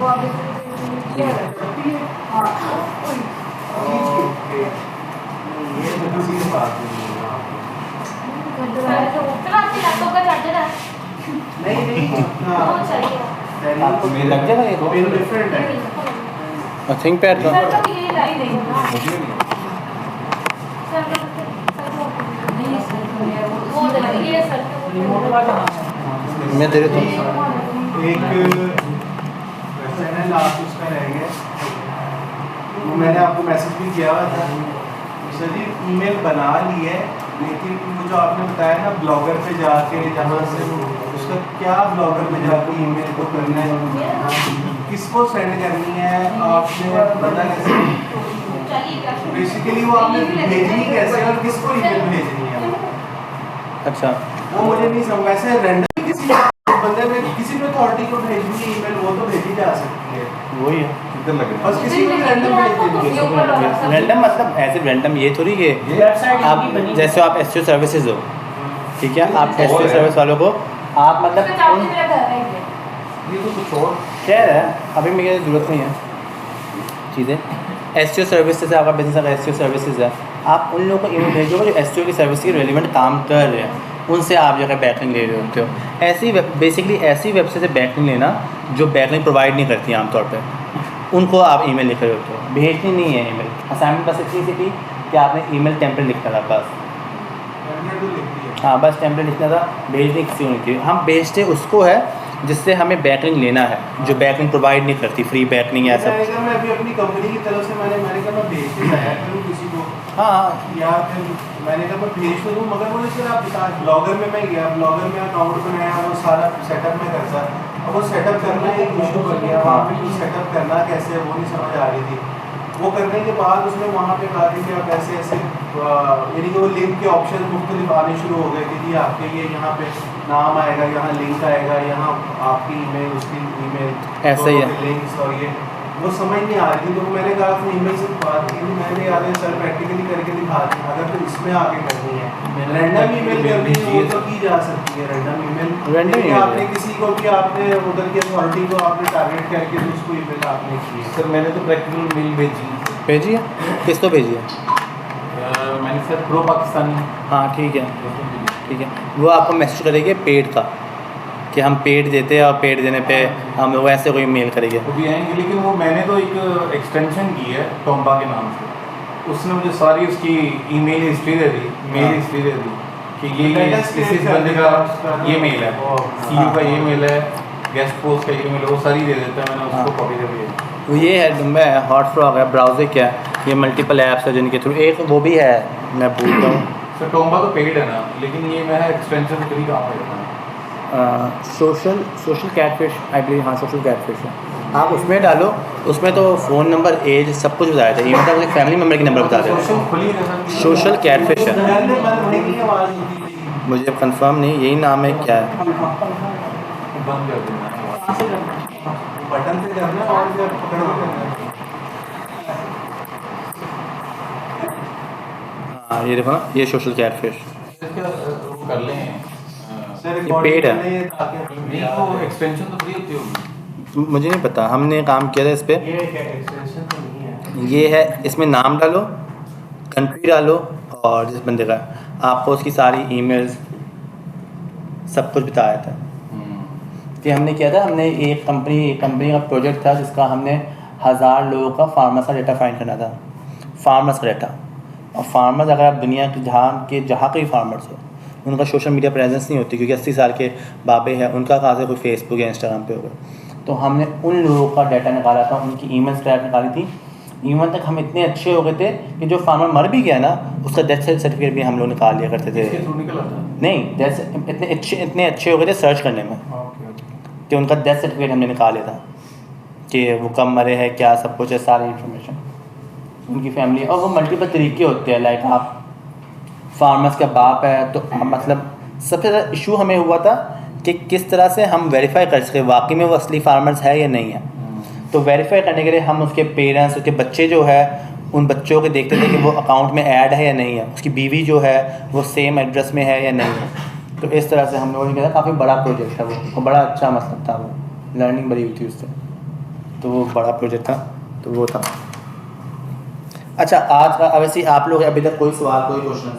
नहीं लग जाएगा ये तो डिफरेंट है। थिंक पैड का मैं दे देता हूँ। एक क्वेश्चन है लास्ट उसका रह गया, वो मैंने आपको मैसेज भी किया हुआ था सर जी, ईमेल बना ली है लेकिन वो जो आपने बताया ना ब्लॉगर पे जाके जहाँ से उसका क्या ब्लॉगर पे जाके ईमेल को करना है, किसको सेंड करनी है, आपने पता कैसे, बेसिकली वो आपने भेजनी कैसे और किसको ईमेल भेजनी है। अच्छा वो मुझे नहीं समझ, वैसे रैंडम किसी बंदे में किसी भी अथॉरिटी को भेजनी है ईमेल वो तो भेजी जा सकती है, वही है किधर लग रहा बस किसी को भी रैंडम भेज देनी है। रैंडम मतलब ऐसे रैंडम ये थोड़ी कि आप जैसे आप एसटीओ सर्विसेज हो, ठीक है, आप एसटीओ सर्विस वालों को आप मतलब ये तो कुछ और खैर है, अभी मेरी ज़रूरत नहीं है चीज़ें। एसटीओ सर्विस से आपका बिजनेस अगर एसटीओ सर्विसेज है, आप उन लोगों को ईमेल भेजोगे जो एसटीओ की सर्विस के रेलिवेंट काम कर रहे हैं, उनसे आप जो है बैकलिंक ले रहे होते हो। ऐसी बेसिकली ऐसी वेबसाइट से बैकलिंक लेना जो बैकलिंक प्रोवाइड नहीं करती आमतौर पे, उनको आप ईमेल लिख रहे होते हो, भेजनी नहीं है ईमेल। असाइनमेंट बस इतनी सी थी कि आपने ईमेल टेम्पलेट लिखना था बस, हाँ बस टेम्पलेट लिखना था, भेजनी किसी को नहीं थी। हम भेजते उसको है जिससे हमें बैकलिंक लेना है, जो बैकलिंक प्रोवाइड नहीं करती, फ्री बैकलिंक या सब। मैं अभी अपनी कंपनी की तरफ से मैंने कहा मैं भेज के लाया करूँ किसी को, हाँ या फिर मैंने कहा मैं भेज तो दूँ, मगर मुझे फिर आप बता, ब्लॉगर में मैं गया, ब्लॉगर में अकाउंट बनाया, वो सारा सेटअप में करता, अब वो सेटअप करना एक इशू कर गया, वहाँ पे कुछ सेटअप करना कैसे है वो नहीं समझ आ रही थी। वो करने के बाद उसने वहाँ पे कहा कि आप ऐसे ऐसे यानी कि वो लिंक के ऑप्शन मुख्तलिफ आने शुरू हो गए कि जी आपके ये यहाँ पे नाम आएगा, यहाँ लिंक आएगा, यहाँ आपकी ईमेल, उसकी ईमेल, ऐसा ही है लिंक्स, और ये वो समझ नहीं आ रही थी। तो मैंने कहा अपनी ईमेल से बात की थी, मैंने याद है सर प्रैक्टिकली करके दिखा दी, अगर तो इसमें आगे करनी है रैंडम ईमेल करनी है वो तो की जा सकती है, रैंडम ईमेल आपने किसी को भी आपने उधर की अथॉरिटी को आपने टारगेट करके तो उसको ईमेल आपने की है। सर मैंने तो प्रैक्टिकल मेल भेजी है, किसको भेजी है? मैंने सर प्रो पाकिस्तानी। हाँ ठीक है ठीक है, वो आपको मैसेज करेंगे पेड का कि हम पेड देते हैं और पेड देने पे हम लोग ऐसे कोई मेल करेंगे। वो भी आएंगे, लेकिन वो मैंने तो एक एक्सटेंशन की है टोम्बा के नाम से, उसने मुझे सारी उसकी ईमेल हिस्ट्री दे दी, मेल हिस्ट्री दे दी कि ये इस बंदे का ये मेल है, सीयू का ये मेल है, गेस्ट पोस्ट का ये मेल है, वो सारी दे देता है, मैंने उसको कॉपी दे दी। वो ये है डुम्बा है, हॉटफ्रॉग है, ब्राउज़र क्या है, ये मल्टीपल ऐप्स है जिनके थ्रू, एक वो भी है मैं भूल रहा हूँ। सर टोम्बा तो पेड है ना, लेकिन ये मैं एक्सटेंशन से भी काम करता हूँ। सोशल कैटफिश आई बिलीव, हाँ सोशल कैटफिश है, आप उसमें डालो, उसमें तो फ़ोन नंबर एज सब कुछ बताया था, इवन तक फैमिली मेम्बर के नंबर बता देते। सोशल कैटफिश है, मुझे कंफर्म नहीं यही नाम है क्या है। बंद कर देना बटन से करना और जब पकड़ के करना। हाँ ये देखो ना, ये सोशल कैटफिश कर लें सर ये पेड है, नहीं वो एक्सटेंशन तो फ्री होती होगी। मुझे नहीं पता, हमने काम किया था इस पर। ये एक्सटेंशन तो नहीं है, ये है, इसमें नाम डालो, कंट्री डालो, और जिस बंदे का आपको उसकी सारी ईमेल्स सब कुछ बताया था कि हमने किया था। हमने एक कंपनी का प्रोजेक्ट था जिसका हमने 1000 लोगों का फार्मर्स का डेटा फाइंड करना था, फार्मर्स का डेटा। और फार्मर्स अगर आप दुनिया के जहाँ के भी फार्मर्स हो, उनका सोशल मीडिया प्रेजेंस नहीं होती, क्योंकि 80 साल के बाबे हैं, उनका कहाँ से कोई फेसबुक या इंस्टाग्राम पे होगा। तो हमने उन लोगों का डाटा निकाला था, उनकी ईमेल्स ट्रैक निकाली थी। ईवन तक हम इतने अच्छे हो गए थे कि जो फार्मर मर भी गया ना, उसका डेथ सर्टिफिकेट भी हम लोग निकाल लिया करते थे। निकला था नहीं, इतने अच्छे हो गए थे सर्च करने में कि उनका डेथ सर्टिफिकेट हमने निकाल लिया था कि वो कब मरे हैं, क्या सब कुछ है, सारी इन्फॉर्मेशन उनकी फैमिली। और वो मल्टीपल तरीके होते हैं, लाइक आप फार्मर्स का बाप है तो मतलब सबसे ज़्यादा इशू हमें हुआ था कि किस तरह से हम वेरीफाई कर सकें वाकई में वो असली फार्मर्स है या नहीं है। तो वेरीफाई करने के लिए हम उसके पेरेंट्स, उसके बच्चे जो है, उन बच्चों को देखते थे कि वो अकाउंट में ऐड है या नहीं है, उसकी बीवी जो है वो सेम एड्रेस में है या नहीं है। तो इस तरह से हम लोगों ने किया था, काफ़ी बड़ा प्रोजेक्ट था वो, और बड़ा अच्छा मतलब था वो, लर्निंग बड़ी हुई थी उससे। तो वो बड़ा प्रोजेक्ट था, तो वो था। अच्छा, आज का वैसे आप लोग अभी तक कोई सवाल, कोई क्वेश्चन?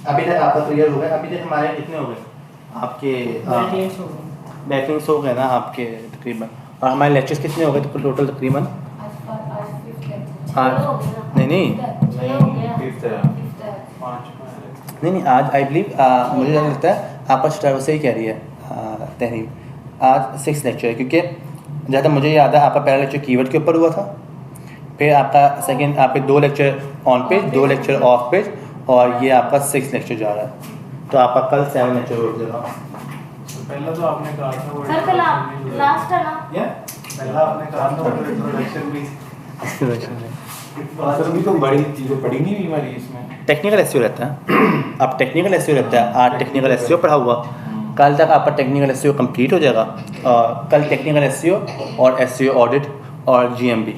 अभी तक आपका क्लियर हो गया? अभी तक हमारे कितने हो गए आपके? बैकलिंक्स हो गए ना आपके तकरीबन, और हमारे लेक्चर्स कितने हो गए तो टोटल तकरीबन? आज नहीं, आज आई बिलीव मुझे लगता है आपका स्टार से ही कह रही है तहरीम, आज 6 लेक्चर है, क्योंकि ज़्यादा मुझे याद है आपका पहला लेक्चर कीवर्ड के ऊपर हुआ था, फिर आपका सेकंड आपके 2 lecture on page, 2 lecture of page, और ये आपका 6 लेक्चर जा रहा है, तो आपका कल 7 लेक्चर हो जाएगा। पहला तो आपने कहा था वो सर कल लास्ट है ना? पहला आपने कहा था वो इंट्रोडक्शन भी सर अभी तो बड़ी चीज़ें पढ़ी नहीं हुई हमारी इसमें। टेक्निकल एसईओ रहता है, अब टेक्निकल एसईओ रहता है, आज टेक्निकल एसईओ पढ़ा हुआ, कल तक आपका टेक्निकल एसईओ कंप्लीट हो जाएगा, और कल टेक्निकल एसईओ और एसईओ ऑडिट और जीएमबी,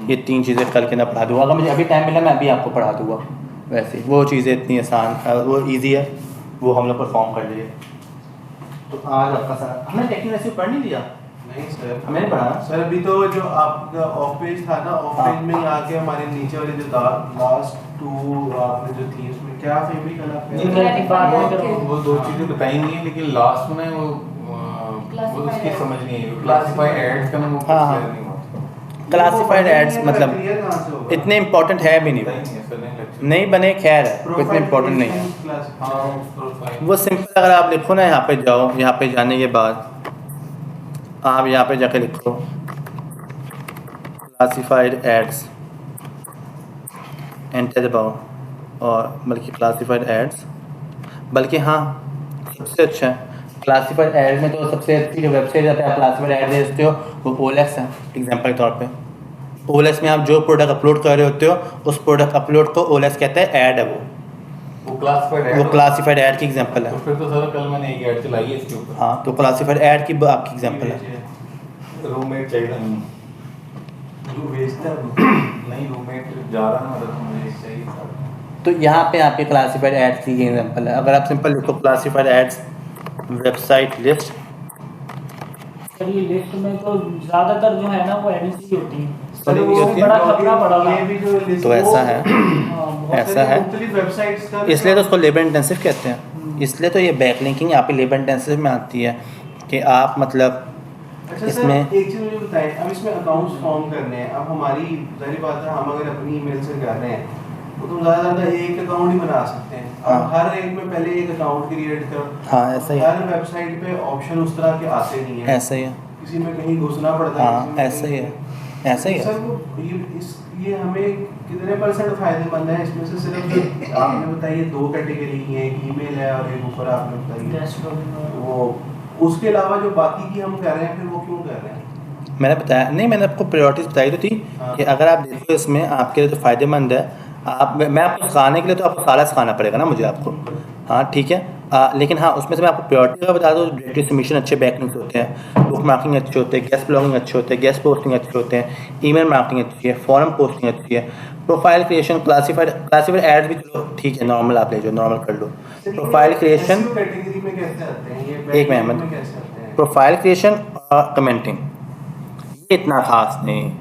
ये 3 चीज़ें कल के अंदर पढ़ा दूँगा। अगर मुझे अभी टाइम मिला मैं अभी आपको पढ़ा दूँगा। वैसे वो चीज़ें इतनी आसान, वो ईजी है, वो हम लोग परफॉर्म कर लिए। तो आज आपका सर हमने टेक्निकल एसईओ पढ़ नहीं लिया? नहीं सर, हमने नहीं पढ़ा सर अभी तो जो आपका ऑफ पेज था ना, ऑफ पेज में ही आके हमारे नीचे वाले जो लास्ट 2 आपने जो थी उसमें क्या फेवरेट कलर वो 2 चीज़ें बताई नहीं है, लेकिन लास्ट में वो उसकी समझ नहीं है, क्लासिफाइड एड्स का ना वो हाँ, हाँ। clear नहीं हुआ। क्लासिफाइड एड्स मतलब इतने इम्पोर्टेंट है भी नहीं, नहीं बने, खैर है, वो इतने इम्पोर्टेंट नहीं है। वो सिंपल, अगर आप लिखो ना, यहाँ पे जाओ, यहाँ पे जाने के बाद आप यहाँ पे जाके लिखो क्लासिफाइड एड्स, एंटर दबाओ, और बल्कि क्लासिफाइड एड्स, बल्कि हाँ सबसे अच्छा है क्लासिफाइड एड में, तो सबसे अच्छी जो वेबसाइट है आप क्लासिफाइड एड देखते हो वो OLX है। एग्जांपल के तौर पे OLX में आप जो प्रोडक्ट अपलोड कर रहे होते हो, उस प्रोडक्ट अपलोड को OLX कहता है, ऐड है वो क्लासिफाइड वो क्लासिफाइड ऐड की एग्जांपल है। तो फिर तो सर कल मैंने एक ऐड चलाई है इसके ऊपर। हाँ, तो क्लासिफाइड ऐड की आपकी एग्जांपल है। रूममेट चाहिए नहीं, जो बेचता है नहीं रूममेट जा रहा है, मतलब मुझे चाहिए था। तो यहाँ पे आपके क्लासिफाइड एड्स की एग्जांपल है। अगर आप सिंपल लिखो classified ads website list, sir ये लिस्ट में तो ज़्यादातर जो है ना वो एडीसी होती है, सर वो होती है? बड़ा खतरा पड़ा हुआ ये है। भी जो लिस्ट तो ऐसा है, ऐसा है, वेबसाइट्स का, इसलिए तो उसको लेबर इंटेंसिव कहते हैं। इसलिए तो ये बैकलिंकिंग यहाँ पे लेबर इंटेंसिव में आती है कि आप मतलब अच्छा इसमें सर एक चीज़ मुझे बताएं, अब इसमें अकाउंट्स फॉर्म करने हैं, अब हमारी जाहिर बात है हम अगर अपनी ईमेल से कर रहे हैं तो तुम ज़्यादा एक अकाउंट ही बना सकते हैं। अब हाँ। हर एक में पहले एक अकाउंट क्रिएट करो। हाँ, ऐसा ही है। हर वेबसाइट पे ऑप्शन उस तरह के आते नहीं है, ऐसा ही है। किसी में कहीं घुसना पड़ता है, हाँ, किसी में ऐसा ही कहीं- है, ऐसा ही है। सर वो ये हमें कितने % फायदेमंद है? इसमें से सिर्फ जो आपने बताइए 2 कैटेगरी की है, एक ईमेल है और एक ऊपर आपने बताइए डैशबोर्ड वो, उसके अलावा जो बाकी की हम कर रहे हैं फिर वो क्यों कर रहे हैं? मैंने बताया नहीं, मैंने आपको प्रायोरिटीज़ बताई तो थी हाँ। कि अगर आप देखो इसमें आपके लिए तो फ़ायदेमंद है। आप मैं आपको सिखाने के लिए तो आपको सारा सिखाना पड़ेगा ना मुझे आपको, हाँ ठीक है। लेकिन हाँ उसमें से मैं आपको प्रायोरिटी का बता दूँ, डायरेक्टरी सबमिशन अच्छे बैकलिंक्स होते हैं, बुक मार्किंग अच्छे होते हैं, गेस्ट ब्लॉगिंग अच्छे होते हैं, गेस्ट पोस्टिंग अच्छे होते हैं, ईमेल मार्केटिंग अच्छी है, फॉरम पोस्टिंग अच्छी है, प्रोफाइल क्रिएशन, क्लासिफाइड एड्स भी चलो ठीक है, नॉर्मल आप ले जाओ, नॉर्मल कर लो। प्रोफाइल क्रिएशन, SEO कैटेगरी में कैसे आते हैं ये? एक मिनट, में कैसे आते हैं? प्रोफाइल क्रिएशन और कमेंटिंग, ये इतना खास नहीं,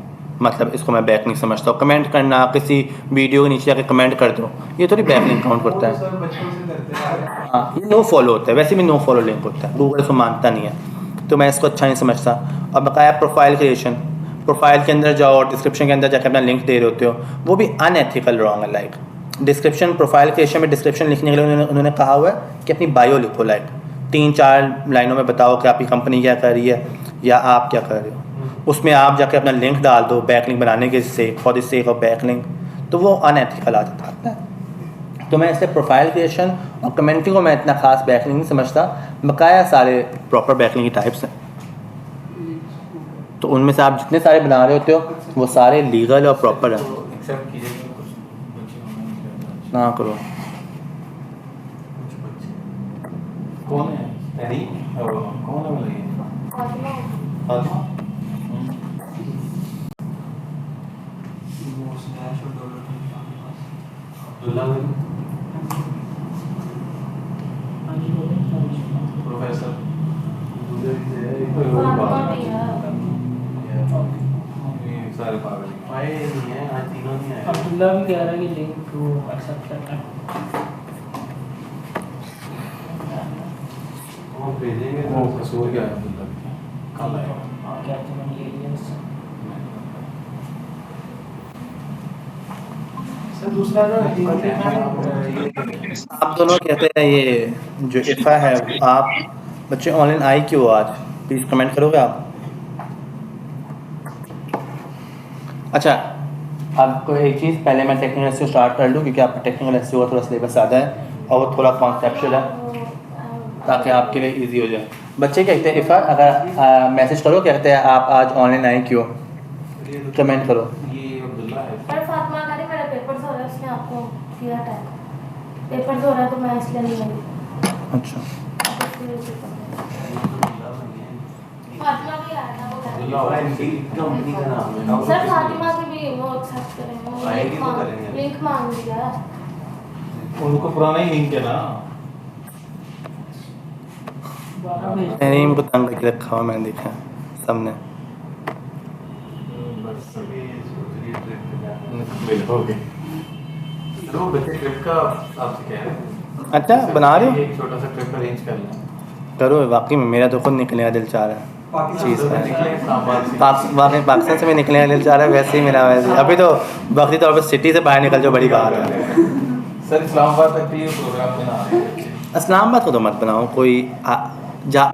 मतलब इसको मैं बैक नहीं समझता हूँ। कमेंट करना, किसी वीडियो के नीचे जाके कमेंट कर दो, ये थोड़ी बैक लिंक काउंट करता है। सर बचपन से करते हैं। हाँ, ये नो फॉलो होता है, वैसे भी नो फॉलो लिंक होता है, गूगल इसको मानता नहीं है, तो मैं इसको अच्छा नहीं समझता। और बकाया प्रोफाइल क्रिएशन, प्रोफाइल के अंदर जाओ और डिस्क्रिप्शन के अंदर जाकर अपना लिंक दे रहे होते हो, वो भी अनएथिकल रॉन्ग है। लाइक डिस्क्रिप्शन, प्रोफाइल क्रिएशन में डिस्क्रिप्शन लिखने के लिए उन्होंने कहा हुआ है कि अपनी बायो लिखो, लाइक 3-4 लाइनों में बताओ कि आपकी कंपनी क्या कर रही है या आप क्या कर रहे हो। उसमें आप जाके अपना लिंक डाल दो बैकलिंक बनाने के से, for the sake of backlink, तो वो अनएथिकल आ जाता है। तो मैं इससे प्रोफाइल क्रिएशन और कमेंटिंग को मैं इतना खास बैकलिंक नहीं समझता, बकाया सारे प्रॉपर बैकलिंक की टाइप्स हैं, तो उनमें से आप जितने सारे बना रहे होते हो वो सारे लीगल और प्रॉपर हैं। एक्सेप्ट कीजिए कि कुछ बच्चे होंगे ना करो। कौन है? हैरी कौन है? मतलब फातिमा अब्दुल्ला प्रोफेसर फातिमा भी है। ये सारे पागल हैं। आए नहीं है, आज तीनों नहीं आए। अब्दुल्ला भी कह रहा है कि लिंक को एक्सेप्ट करना। वो भेजेंगे वो कसूर क्या है मतलब कल आएगा। हाँ, क्या तुमने ले लिया उससे? सर दूसरा ना आप दोनों कहते हैं ये जो इफ़ा है, आप बच्चे ऑनलाइन आए क्यों आज? प्लीज़ कमेंट करोगे आप? अच्छा, आपको एक चीज़ पहले मैं टेक्निकल एसईओ स्टार्ट कर लूँ क्योंकि आपका टेक्निकल एसईओ का थोड़ा सिलेबस ज़्यादा है और वो थोड़ा कॉन्सेप्चुअल है ताकि आपके लिए इजी हो जाए। बच्चे कहते हैं इफ़ा, अगर मैसेज करो कहते हैं आप आज ऑनलाइन आए क्यों, कमेंट करो। ये अब्दुल्ला है। पर फातिमा कह रही मेरा पेपर हो रहा है, उसने आपको किया टैग। पेपर हो रहा है तो मैं इसलिए नहीं आई। अच्छा, फातिमा भी आया था, वो कह रही अब्दुल्ला इनकी कंपनी का नाम है। सर फातिमा की भी वो एक्सेप्ट करेंगे, वो आएगी तो करेंगे। लिंक मांग लिया। उनको पुराना ही लिंक है ना। दोबारा भेज दो। मैंने इनको तंग करके रखा हुआ, मैंने देखा है सबने। बस अभी सोच रही है ट्रिप पे जाना। मिलोगे। तो बच्चे ट्रिप का आपसे कह रहे हैं। अच्छा, बना रहे हो? एक छोटा सा ट्रिप अरेंज कर लें। करो, वाकई में मेरा तो खुद निकलने का दिल चाह रहा है चीज़ का। निकले इस्लामाबाद से। वाकई पाकिस्तान से भी निकलने का दिल चाह रहा है, वैसे ही मेरा वैसे अभी तो वक्ती तौर पर सिटी से बाहर निकल जो बड़ी बात है। सर इस्लामाबाद तक के लिए प्रोग्राम बना रहे हैं। इस्लामाबाद को तो मत बनाओ, कोई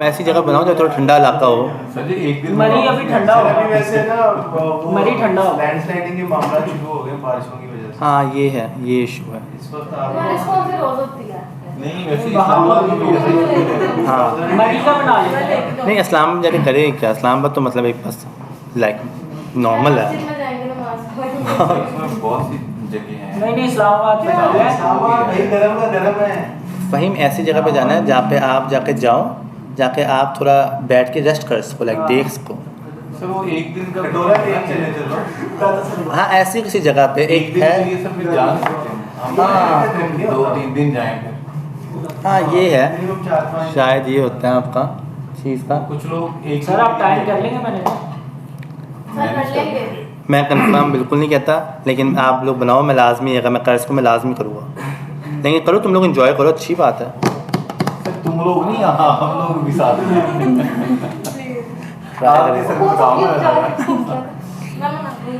ऐसी जगह बनाओ जो थोड़ा ठंडा इलाका हो। सर जी एक दिन मरी अभी ठंडा सर होगा। अभी वैसे ना वो मरी ठंडा होगा। लैंडस्लाइडिंग के मामला शुरू हो गए बारिशों की वजह से। हाँ, ये है, ये इशू है। इस वक्त बारिश कौन सी रोज होती है? नहीं वैसे इस्लामाबाद में भी ऐसे ही होते हैं। हाँ, मरी का बना लेते हैं। नहीं इस्लामाबाद जाके करे क्या? इस्लामाबाद तो मतलब एक बस लाइक नॉर्मल है। मस्जिद में जाएंगे नमाज पढ़ेंगे। इसमें बहुत सी जगह हैं। नहीं इस्लामाबाद में जाना है। भाई गरम का गरम है। फ़हीम ऐसी जगह पे जाना है जहाँ पे आप जाके जाओ, जाके आप थोड़ा बैठ के रेस्ट कर सको, लाइक देख सको। सर वो एक दिन का कटोरा लेके चले चलो। हाँ, ऐसी किसी जगह पे एक दिन है। के लिए सब फिर जा नहीं सकते हैं। हम हाँ। 2-3 दिन जाएं फिर। हाँ, ये है, मिनिमम 4-5 शायद ये होता है आपका चीज़ का। कुछ लोग एक सर आप टाइम कर लेंगे मैंने तो। सर कर लेंगे। मैं कंफर्म बिल्कुल नहीं कहता, लेकिन आप लोग बनाओ, मैं लाजमी, अगर मैं कर सकूँ मैं लाजमी करूँगा। लेकिन करो, तुम लोग एंजॉय करो, अच्छी बात है। सर तुम लोग नहीं, हाँ हम लोग भी साथ में हैं। ट्राई करें। सर को काम है मैं मना करूंगी।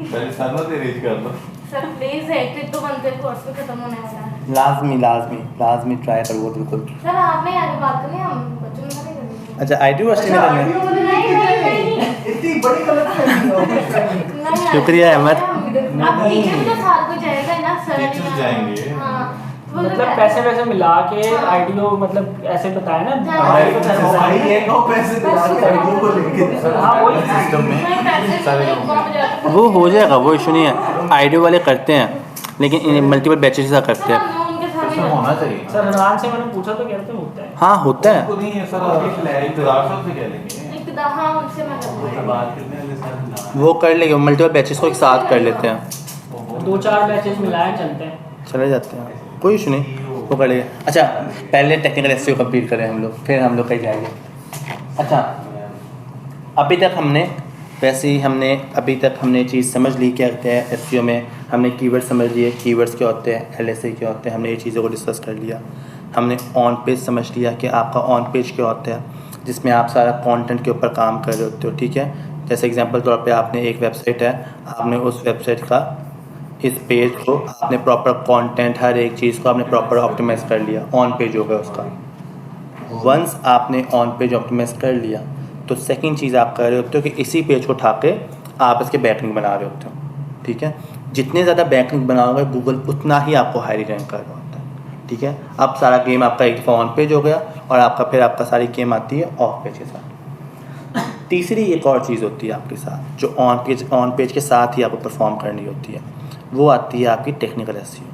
पहले सर ने अरेंज कर लो। सर प्लीज एक ट्रिप तो बनते कोर्स पे खत्म होने वाला है। लाजमी लाजमी लाजमी ट्राई करूँगा बिल्कुल। सर आपने आगे बात करनी है, हम बच्चों में नहीं करनी है। अच्छा, आई टी वर्सिटी में करना है? नहीं। इतनी बड़ी गलतफहमी हो। नहीं, शुक्रिया, अहमद। अब टीचर भी तो साथ को जाएगा ना सर। टीचर्स जाएंगे। हाँ तो वो तो मतलब पैसे वैसे मिला के आईडियो मतलब ऐसे बताए ना। हाँ। हमारे को पैसे भाई मिला। ये कहो पैसे दिला के आईडियो को लेके सर हाँ, वही सिस्टम में मैं पैसे सारे नहीं लोग वहाँ पे जाके- वो हो जाएगा, वो इशू नहीं है। आईडियो वाले करते हैं, लेकिन मल्टीपल बैचेस का करते सर हैं। हम उनके साथ सर होना चाहिए। सर रमजान से मैंने पूछा तो कहते होता है। हाँ, होता है। उनको नहीं है सर, इंतजार साहब से कह लेंगे। हाँ उनसे मैं करूँगी। बात करने वाले सर ना। वो कर लेंगे, मल्टीपल बैचेस को एक साथ कर लेते हैं, 2-4 बैचेस मिलाए चलते हैं। चले जाते हैं, कोई इशू नहीं, वो कर लेंगे। अच्छा, पहले टेक्निकल एसईओ कंप्लीट करें हम लोग, फिर हम लोग कहीं जाएंगे। अच्छा, अभी तक हमने अभी तक हमने चीज़ समझ ली क्या होता है एसईओ में। हमने कीवर्ड समझ लिए, कीवर्ड्स क्या होते हैं, एलएसए क्या होते हैं, हमने ये चीज़ों को डिस्कस कर लिया। हमने ऑन पेज समझ लिया कि आपका ऑन पेज क्या होता है, जिसमें आप सारा कंटेंट के ऊपर काम कर रहे होते हो, ठीक है। जैसे एग्जांपल तौर पे आपने एक वेबसाइट है, आपने उस वेबसाइट का इस पेज को आपने प्रॉपर कंटेंट, हर एक चीज़ को आपने प्रॉपर ऑप्टिमाइज़ कर लिया, ऑन पेज हो गया उसका। वंस आपने ऑन पेज ऑप्टिमाइज़ कर लिया तो सेकंड चीज़ आप कर रहे होते हो कि इसी पेज को उठा के आप इसके बैकलिंक बना रहे होते हो, ठीक है। जितने ज़्यादा बैकलिंक बनाओगे गूगल उतना ही आपको हाईली रैंक कर रहा होता है, ठीक है। अब सारा गेम आपका एक दफ़ा ऑन पेज हो गया और फिर आपका सारी गेम आती है ऑफ पेज के साथ। तीसरी एक और चीज़ होती है आपके साथ जो ऑन पेज के साथ ही आपको परफॉर्म करनी होती है, वो आती है आपकी टेक्निकल एसईओ,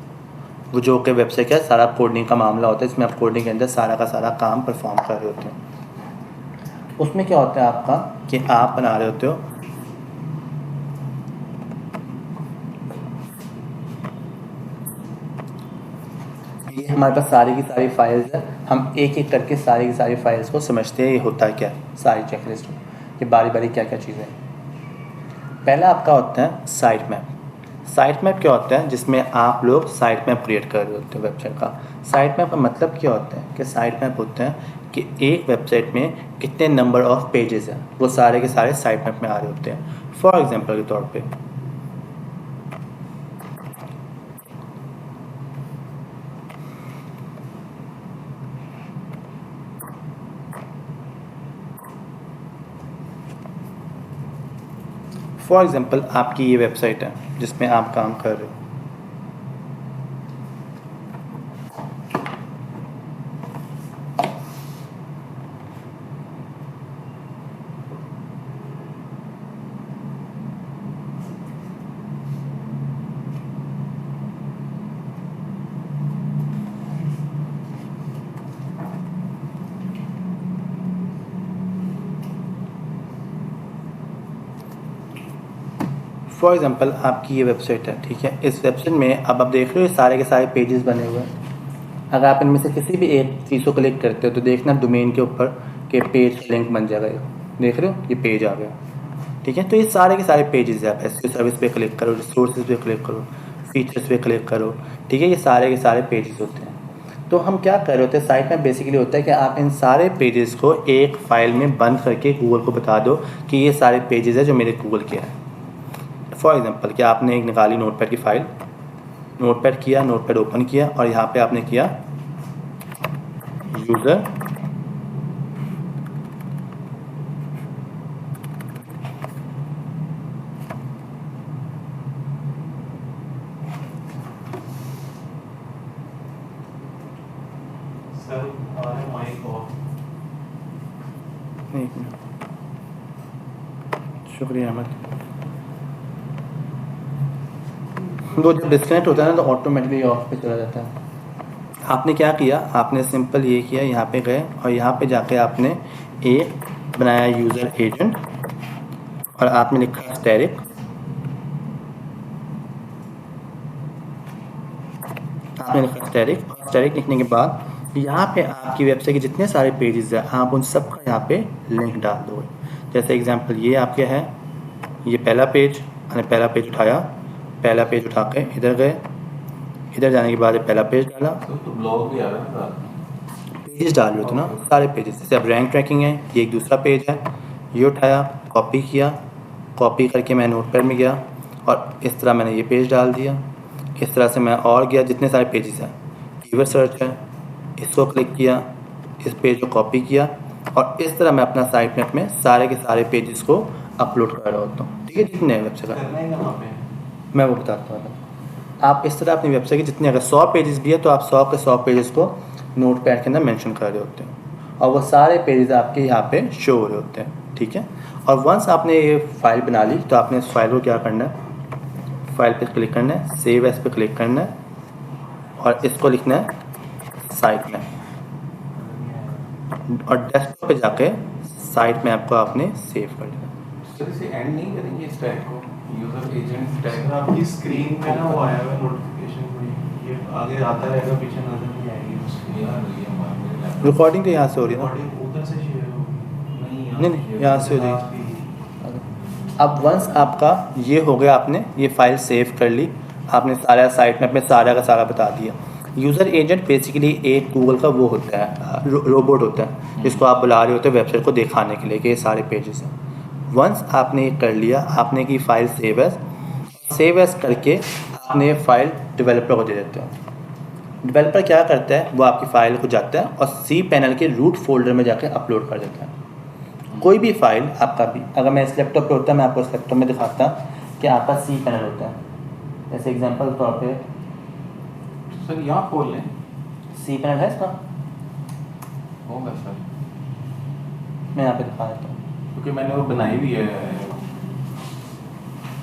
वो जो कि वेबसाइट का सारा कोडिंग का मामला होता है, इसमें आप कोडिंग के अंदर सारा का सारा काम परफॉर्म कर रहे होते हो। उसमें क्या होता है आपका कि आप बना रहे होते हो ये हमारे पास सारी की सारी फाइल्स है, हम एक एक करके सारी की सारी फाइल्स को समझते हैं ये होता है क्या, सारी चेकलिस्ट ये बारी बारी क्या क्या चीज़ें। पहला आपका होता है साइट मैप। साइट मैप क्या होता है, जिसमें आप लोग साइट मैप क्रिएट कर रहे होते हैं वेबसाइट का। साइट मैप का मतलब क्या होता है कि साइट मैप होता है कि एक वेबसाइट में कितने नंबर ऑफ़ पेजेस हैं, वो सारे के सारे साइट मैप में आ रहे होते हैं। फॉर एग्जांपल के तौर पे आपकी ये वेबसाइट है जिसमें आप काम कर रहे हो। फॉर एग्ज़ाम्पल आपकी ये वेबसाइट है, ठीक है। इस वेबसाइट में अब आप देख रहे हो ये सारे के सारे पेजेस बने हुए हैं। अगर आप इनमें से किसी भी एक चीज़ को क्लिक करते हो तो देखना डोमेन के ऊपर के पेज लिंक बन जाएगा, ये देख रहे हो ये पेज आ गया, ठीक है। तो ये सारे के सारे पेजेस हैं। आप एसक्यू सर्विस पे क्लिक करो, रिसोर्सेज पे क्लिक करो, फीचर्स पे क्लिक करो, ठीक है। ये सारे के सारे पेजेस होते हैं। तो हम क्या कर रहे होते हैं, साइट में बेसिकली होता है कि आप इन सारे पेजेस को एक फ़ाइल में बंद करके गूगल को बता दो कि ये सारे पेजेस हैं जो मेरे गूगल के हैं। फॉर एग्ज़ाम्पल कि आपने एक निकाली नोटपैड की फ़ाइल, नोटपैड किया, नोटपैड ओपन किया और यहाँ पे आपने किया यूज़र सर हमारे माइक ऑफ। एक मिनट, शुक्रिया अहमद। वो जब डिस्कनेक्ट होता है ना तो ऑटोमेटिकली ऑफ पे चला जाता है। आपने क्या किया, आपने सिंपल ये किया, यहाँ पे गए और यहाँ पे जाके आपने एक बनाया यूज़र एजेंट और आपने लिखा स्टैटिक। आपने लिखा स्टैटिक और स्टैटिक लिखने के बाद यहाँ पे आपकी वेबसाइट के जितने सारे पेजेस हैं आप उन सब का यहाँ पे लिंक डाल दो। जैसे एग्जांपल ये आपके है, ये पहला पेज, मैंने पहला पेज उठाया, पहला पेज उठा के इधर गए, इधर जाने के बाद पहला पेज डाला, तो ब्लॉग भी आ रहा है, पेजेस डाल रहे हो तो ना सारे पेजेस। जैसे अब रैंक ट्रैकिंग है, ये एक दूसरा पेज है, ये उठाया, कॉपी किया, कॉपी करके मैं नोटपैड में गया और इस तरह मैंने ये पेज डाल दिया। इस तरह से मैं और गया, जितने सारे पेजेस हैं, कीवर्ड सर्च है, इसको क्लिक किया, इस पेज को कॉपी किया और इस तरह मैं अपना साइट मैप में सारे के सारे पेजेस को अपलोड कर रहा होता हूँ, ठीक है। जितने वेबसाइट करना है कहाँ पे? मैं वो बताता हूँ। आप इस तरह अपनी वेबसाइट के जितने, अगर 100 पेजेस भी है तो आप 100 के 100 पेजेस को नोटपैड के अंदर मेंशन कर रहे होते हैं और वो सारे पेजेस आपके यहाँ पे शो हो रहे होते हैं, ठीक है। और वंस आपने ये फाइल बना ली तो आपने इस फाइल को क्या करना है, फाइल पे क्लिक करना है, सेव एज पे क्लिक करना है और इसको लिखना है साइट में और डेस्कटॉप पे जाके साइट में आपको आपने सेव कर लेना। सर इसे एंड नहीं करेंगे इस टैग को, यूजर एजेंट टैग। सर आपकी स्क्रीन पे ना वो आया हुआ नोटिफिकेशन, कोई ये आगे आता रहेगा, पीछे नजर नहीं आएगी उसकी। यार ये हमारे लैपटॉप रिकॉर्डिंग तो यहाँ से हो रही है ना? रिकॉर्डिंग उधर से शेयर होगी। नहीं, यहाँ से हो जाएगी। आपकी अब वंस आपका ये हो गया, आपने ये फाइल सेव कर ली, आपने सारा साइट में अपने सारा का सारा बता दिया। यूज़र एजेंट बेसिकली एक गूगल का वो होता है, रोबोट होता है जिसको आप बुला रहे होते हैं वेबसाइट को दिखाने के लिए कि ये सारे पेजेस हैं। वंस आपने ये कर लिया, आपने की फ़ाइल सेव एज करके आपने फाइल डेवलपर को दे देते हो। डेवलपर क्या करता है, वो आपकी फ़ाइल को जाता है और सी पैनल के रूट फोल्डर में जाके अपलोड कर देता है। कोई भी फाइल आपका भी, अगर मैं इस लैपटॉप पे होता मैं आपको इस लैपटॉप में दिखाता कि आपका सी पैनल होता है। जैसे एग्जांपल के तौर पे सर यहाँ खोल लें, सी पैनल है इसका, होगा सर, मैं यहाँ पे दिखा देता हूँ। क्योंकि मैंने वो बनाई भी है।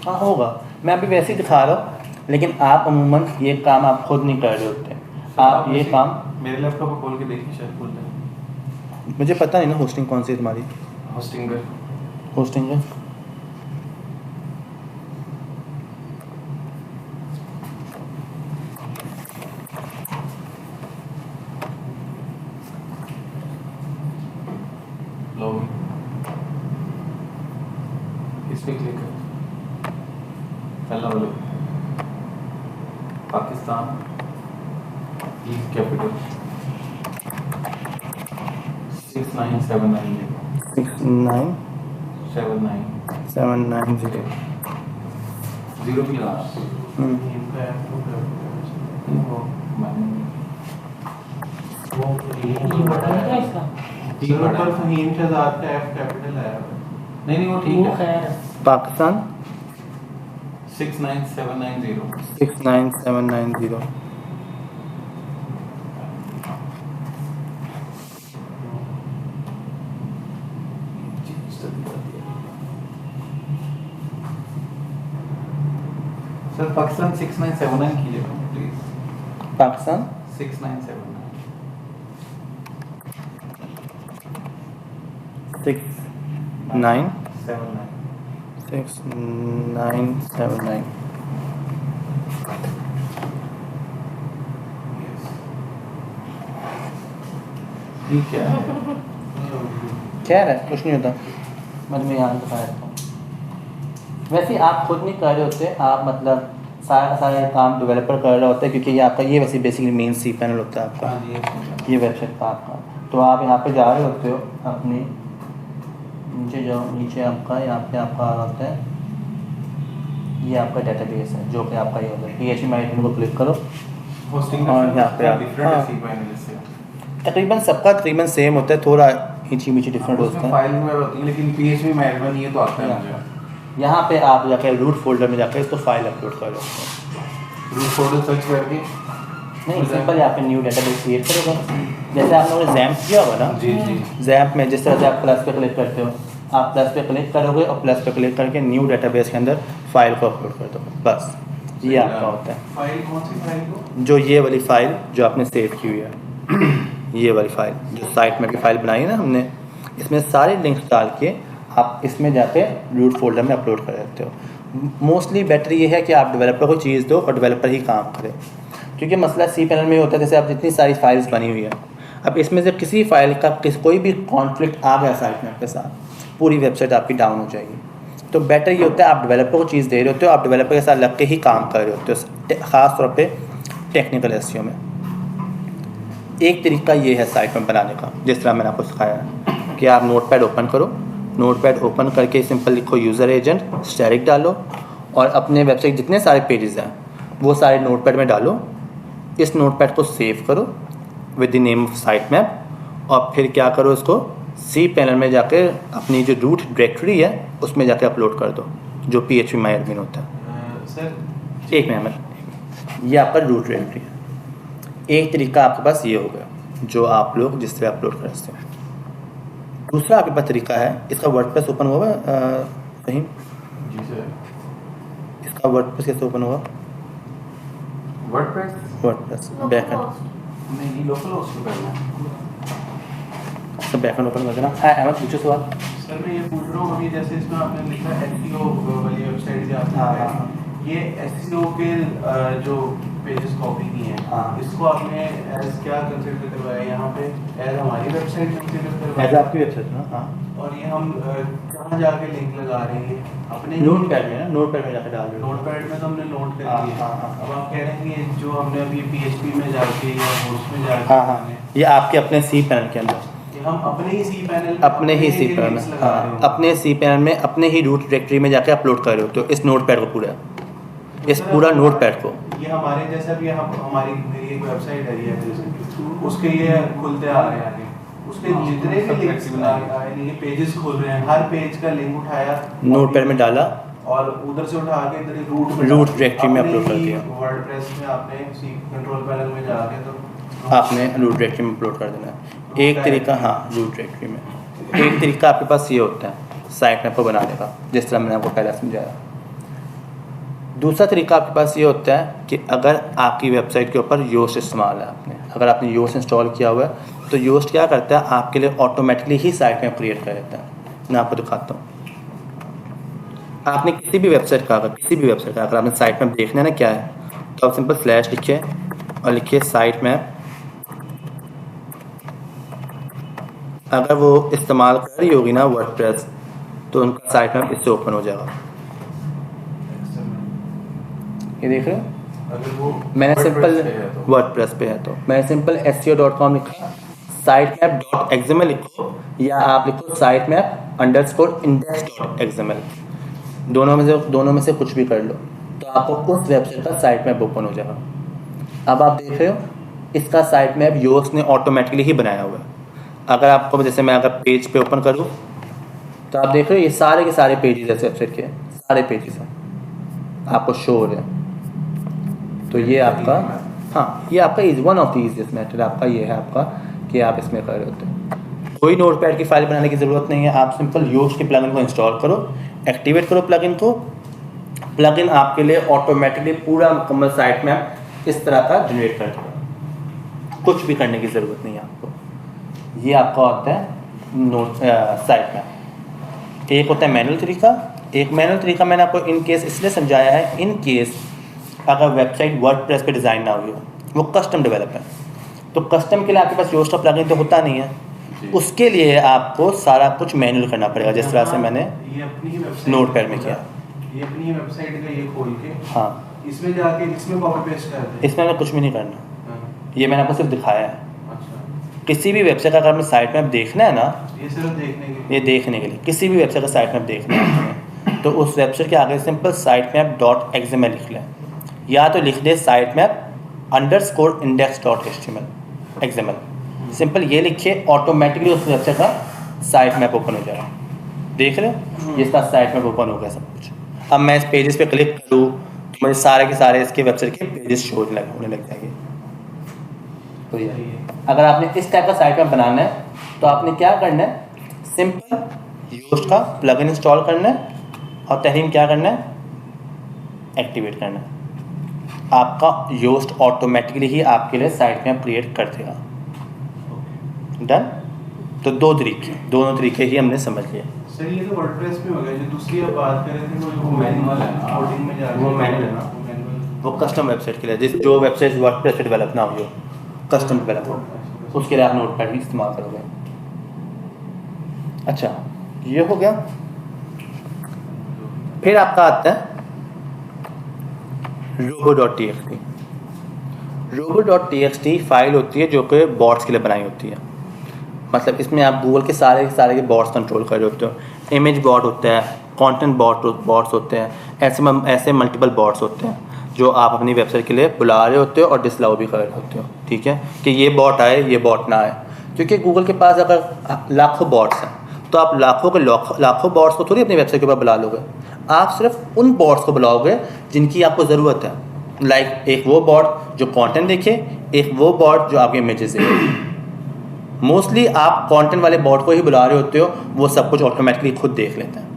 हाँ होगा, मैं अभी वैसे ही दिखा रहा हूँ, लेकिन आप अमूमन ये काम आप खुद नहीं कर रहे होते, आप ये काम मेरे लैपटॉप को खोल के देखिए, शायद खोल जाए। मुझे पता नहीं ना होस्टिंग कौन सी है तुम्हारी, होस्टिंग पे होस्टिंग है। लॉगिन इस पे क्लिक कर, पहला वाले पाकिस्तान ई कैपिटल 6979 69790 जीरो भी लगा इनका ऐप तो कर वो मैंने वो ये बटन क्या इसका ठीक सर, ऊपर है फहीम शहजाद का एफ कैपिटल आया हुआ है। नहीं वो ठीक वो है खैर पाकिस्तान 69790 69790 सर पाकिस्तान 6979 कीजिएगा प्लीज पाकिस्तान 6979 69 6979 ठीक है क्या है कुछ नहीं होता मैं यहाँ बता देता हूँ। वैसे आप खुद नहीं कर रहे होते, आप मतलब सारा सारा काम डेवलपर कर रहा होता है, क्योंकि ये आपका ये वैसे बेसिकली मेन सी पैनल होता है आपका, हाँ जी ये वेबसाइट का आपका। तो आप यहाँ पे जा रहे होते हो, अपनी नीचे जाओ, नीचे आपका यहाँ पे आपका आ होता है, ये आपका डेटाबेस है जो कि आपका ये होता है PHP को क्लिक करो होस्टिंग और यहाँ पे आप डिफरेंट हाँ, है सी पैनल से तकरीबन सबका तकरीबन सेम होता है, थोड़ा इंची मिची डिफरेंट होता उसमें है। फाइल में होती है लेकिन PHP मैनुअल ये तो आता है मुझे यहाँ पे आप जाकर रूट फोल्डर में जाकर इसको फाइल अपलोड कर सकते हैं। रूट फोल्डर सर्च करके नहीं, सिंपल यहाँ पे न्यू डेटाबेस क्रिएट करोगे, जैसे आप लोगों ने जैम्प किया होगा ना, जी जी जैम्प में जिस तरह से आप प्लस पे क्लिक करते हो, आप प्लस पे क्लिक करोगे और प्लस पे क्लिक करके न्यू डेटाबेस के अंदर फाइल को अपलोड कर दो, बस ये आपका होता है। फाइल कौन सी फाइल को? जो ये वाली फाइल जो आपने सेव की हुई है ये वाली फाइल जो साइट में की फाइल बनाई है ना हमने, इसमें सारे लिंक्स डाल के आप इसमें जाके रूट फोल्डर में अपलोड कर देते हो। मोस्टली बेटर ये है कि आप डेवलपर को चीज़ दो और डेवलपर ही काम करे, क्योंकि मसला सी पैनल में होता है जैसे आप जितनी सारी फाइल्स बनी हुई है, अब इसमें से किसी फाइल का कोई भी कॉन्फ्लिक्ट आ गया साइट में आपके साथ, पूरी वेबसाइट आपकी डाउन हो जाएगी। तो बेटर ये होता है आप डेवलपर को चीज़ दे रहे होते हो, आप डेवलपर के साथ लग के ही काम कर रहे होते हो, ख़ास तौर पे टेक्निकल एसईओ में। एक तरीका ये है साइट में बनाने का, जिस तरह मैंने आपको सिखाया है कि आप नोटपैड ओपन करो, नोटपैड ओपन करके सिंपल लिखो यूज़र एजेंट स्टैटिक डालो और अपने वेबसाइट जितने सारे पेजेस हैं वो सारे नोटपैड में डालो। इस नोटपैड को सेव करो with the name of site map और फिर क्या करो, इसको सी पैनल में जाके अपनी जो रूट डायरेक्टरी है उसमें जाके अपलोड कर दो, जो PHP माई एडमिन होता है। सर एक मिनट, ये आपका रूट डायरेक्टरी है। एक तरीका आपके पास ये हो गया जो आप लोग जिस तरह अपलोड कर सकते हैं। दूसरा आपके पास तरीका है, इसका वर्डप्रेस ओपन हुआ है फहीम? जी सर इसका वर्डप्रेस कैसे ओपन हुआ? वर्डप्रेस वर्डप्रेस बैकएंड, नहीं ये लोकल होस्ट पे करना है सब बैकएंड ओपन कर देना। हाँ अहमद पूछो सवाल। सर मैं ये पूछ रहा हूँ अभी जैसे इसमें आपने लिखा SEO वाली वेबसाइट जो आपने हाँ, लगाई, हाँ, ये SEO के जो पेजेस कॉपी किए हैं हाँ। इसको आपने एज क्या कंसिडर करवाया यहाँ पे? एज हमारी वेबसाइट कंसिडर ऐसा करवाया आपकी वेबसाइट ना? हाँ और ये हम कहाँ जाके लिंक लगा रहे हैं अपने नोटपैड में ना, नोटपैड में जाकर डाल रहे हो। नोटपैड में तो हमने नोट कर हाँ, लिया। हाँ, हाँ। अब आप कह रहे हैं कि जो हमने अभी PHP में जाके या होस्ट में जाके हाँ हाँ, ये आपके अपने सी पैनल के अंदर, कि हम अपने ही सी पैनल अपने ही सी पैनल में, हाँ अपने सी पैनल में अपने ही रूट डायरेक्टरी में जाके अपलोड कर रहे हो। तो इस नोटपैड को पूरा, इस पूरा नोटपैड को ये हमारे जैसा भी हम हमारी मेरी एक वेबसाइट है ये उसके ये खुलते आ रहे हैं आगे, उसके जितने भी लिंक्स ये पेजेस खुल रहे हैं, हर पेज का लिंक उठाया नोटपैड में डाला और उधर से उठा के इधर रूट रूट डायरेक्टरी में अपलोड कर दिया। वर्डप्रेस में आपने सी कंट्रोल पैनल में जाके तो आपने रूट डायरेक्टरी में अपलोड कर देना है। एक तरीका, हाँ रूट डायरेक्टरी में एक तरीका आपके पास ये होता है साइट मैप को बनाने का, जिस तरह मैंने आपको पहले समझाया। दूसरा तरीका आपके पास ये होता है कि अगर आपकी वेबसाइट के ऊपर योस्ट इस्तेमाल है, अगर आपने योस्ट इंस्टॉल किया हुआ है तो योस्ट क्या करता है आपके लिए ऑटोमेटिकली ही साइट मैप क्रिएट कर देता है। मैं आपको दिखाता हूँ। आपने किसी भी वेबसाइट का अगर आपने साइट मैप देखना है ना क्या है, तो आप सिंपल स्लैश लिखिए और लिखिए साइट मैप अगर वो इस्तेमाल कर रही होगी ना वर्डप्रेस, तो उनका साइट मैप इससे ओपन हो जाएगा। ये देख रहे हो, अगर वो मैंने सिंपल WordPress पे है तो। वर्डप्रेस पे है तो मैंने सिंपल seo.com लिखा, साइट मैप डॉट एक्सएमएल लिखो या आप लिखो site map underscore index dot XML, दोनों में से कुछ भी कर लो तो आपको उस वेबसाइट का साइट मैप ओपन हो जाएगा। अब आप देख रहे हो इसका साइट मैप योस्ट ने ऑटोमेटिकली ही बनाया हुआ है। अगर आपको जैसे मैं अगर पेज पे ओपन करूँ तो आप देख रहे हो ये सारे के सारे पेजेस है वेबसाइट के, सारे पेजेस हैं आपको शो हो रहे हैं। तो ये आपका, हाँ ये आपका is one of the easiest method आपका ये है आपका कि आप इसमें कर रहे होते हैं। कोई नोटपैड की फाइल बनाने की ज़रूरत नहीं है, आप सिंपल योस्ट के प्लगइन को इंस्टॉल करो, एक्टिवेट करो प्लगइन को, प्लगइन आपके लिए ऑटोमेटिकली पूरा मुकम्मल साइट मैप इस तरह का जनरेट कर देगा, कुछ भी करने की ज़रूरत नहीं है आपको। ये आपका होता है नोट साइट मैप। एक होता है मैनुअल तरीका, एक मैनुअल तरीका मैंने आपको इन केस इसलिए समझाया है, इन केस अगर वेबसाइट वर्डप्रेस पे डिज़ाइन ना हुई हो, वो कस्टम डेवलप है, तो कस्टम के लिए आपके पास योस्ट का प्लगइन तो होता नहीं है, उसके लिए आपको सारा कुछ मैनुअल करना पड़ेगा, जिस तरह से मैंने ये अपनी वेबसाइट नोटपैड में किया। ये अपनी वेबसाइट का ये खोल के हाँ, इसमें जाके इसमें कॉपी पेस्ट कर दे। इसमें हमें कुछ भी नहीं करना, हाँ, ये मैंने आपको सिर्फ दिखाया है। अच्छा, किसी भी वेबसाइट का अगर हमें साइट मैप देखना है ना, ये सिर्फ देखने के लिए। ये देखने के लिए किसी भी वेबसाइट का साइट मैप देखना है हमें, तो उस वेबसाइट के आगे simple site map dot XML लिख लें, या तो लिख दे site map underscore index dot XML, simple ये लिखिए, ऑटोमेटिकली उस वेबसाइट का साइट मैप ओपन हो जाएगा। देख रहे हो ये इसका साइट मैप ओपन हो गया सब कुछ। अब मैं इस पेजेस पे क्लिक करूँ तो मुझे सारे के सारे इसके वेबसाइट के पेजेस शो होने लग जाएंगे। तो ये अगर आपने इस टाइप का साइट मैप बनाना है तो आपने क्या करना है, सिंपल योस्ट का प्लगइन इंस्टॉल करना है और तहरीम क्या करना है, एक्टिवेट करना है। आपका योस्ट ऑटोमेटिकली ही आपके लिए साइट मैप क्रिएट कर देगा। डन। तो दोनों तरीके ही हमने समझ लिए। सर ये तो वर्डप्रेस में हो गया, जो दूसरी आप बात कर रहे थे वो मैनुअल है ना, कोडिंग में जा रहे वो हैं। मैनुअल है ना, मैनुअल वो कस्टम वेबसाइट के लिए, जो वेबसाइट वर्डप्रेस पे डेवलप ना हो, कस्टम डेवलप हो, उसके लिए आप नोटपैड ही इस्तेमाल करोगे। अच्छा ये हो गया। फिर आपका आता है robo.txt। robo.txt फाइल होती है जो कि बॉट्स के लिए बनाई होती है। मतलब इसमें आप गूगल के सारे के बॉट्स कंट्रोल कर रहे होते हो। इमेज बॉट होता है, कंटेंट बॉट्स होते हैं, ऐसे मल्टीपल बॉट्स होते हैं जो आप अपनी वेबसाइट के लिए बुला रहे होते हो और डिसअलाउ भी कर रहे होते हो। ठीक है कि ये बॉट आए, ये बॉट ना आए, क्योंकि गूगल के पास अगर लाखों बॉट्स हैं तो आप लाखों बॉट्स को थोड़ी अपनी वेबसाइट के ऊपर बुला लोगे। आप सिर्फ उन बॉट्स को बुलाओगे जिनकी आपको ज़रूरत है। लाइक एक वो बॉट जो कंटेंट देखे, एक वो बॉट जो आपके इमेजेस देखे। मोस्टली आप कंटेंट वाले बॉट को ही बुला रहे होते हो, वो सब कुछ ऑटोमेटिकली खुद देख लेते हैं।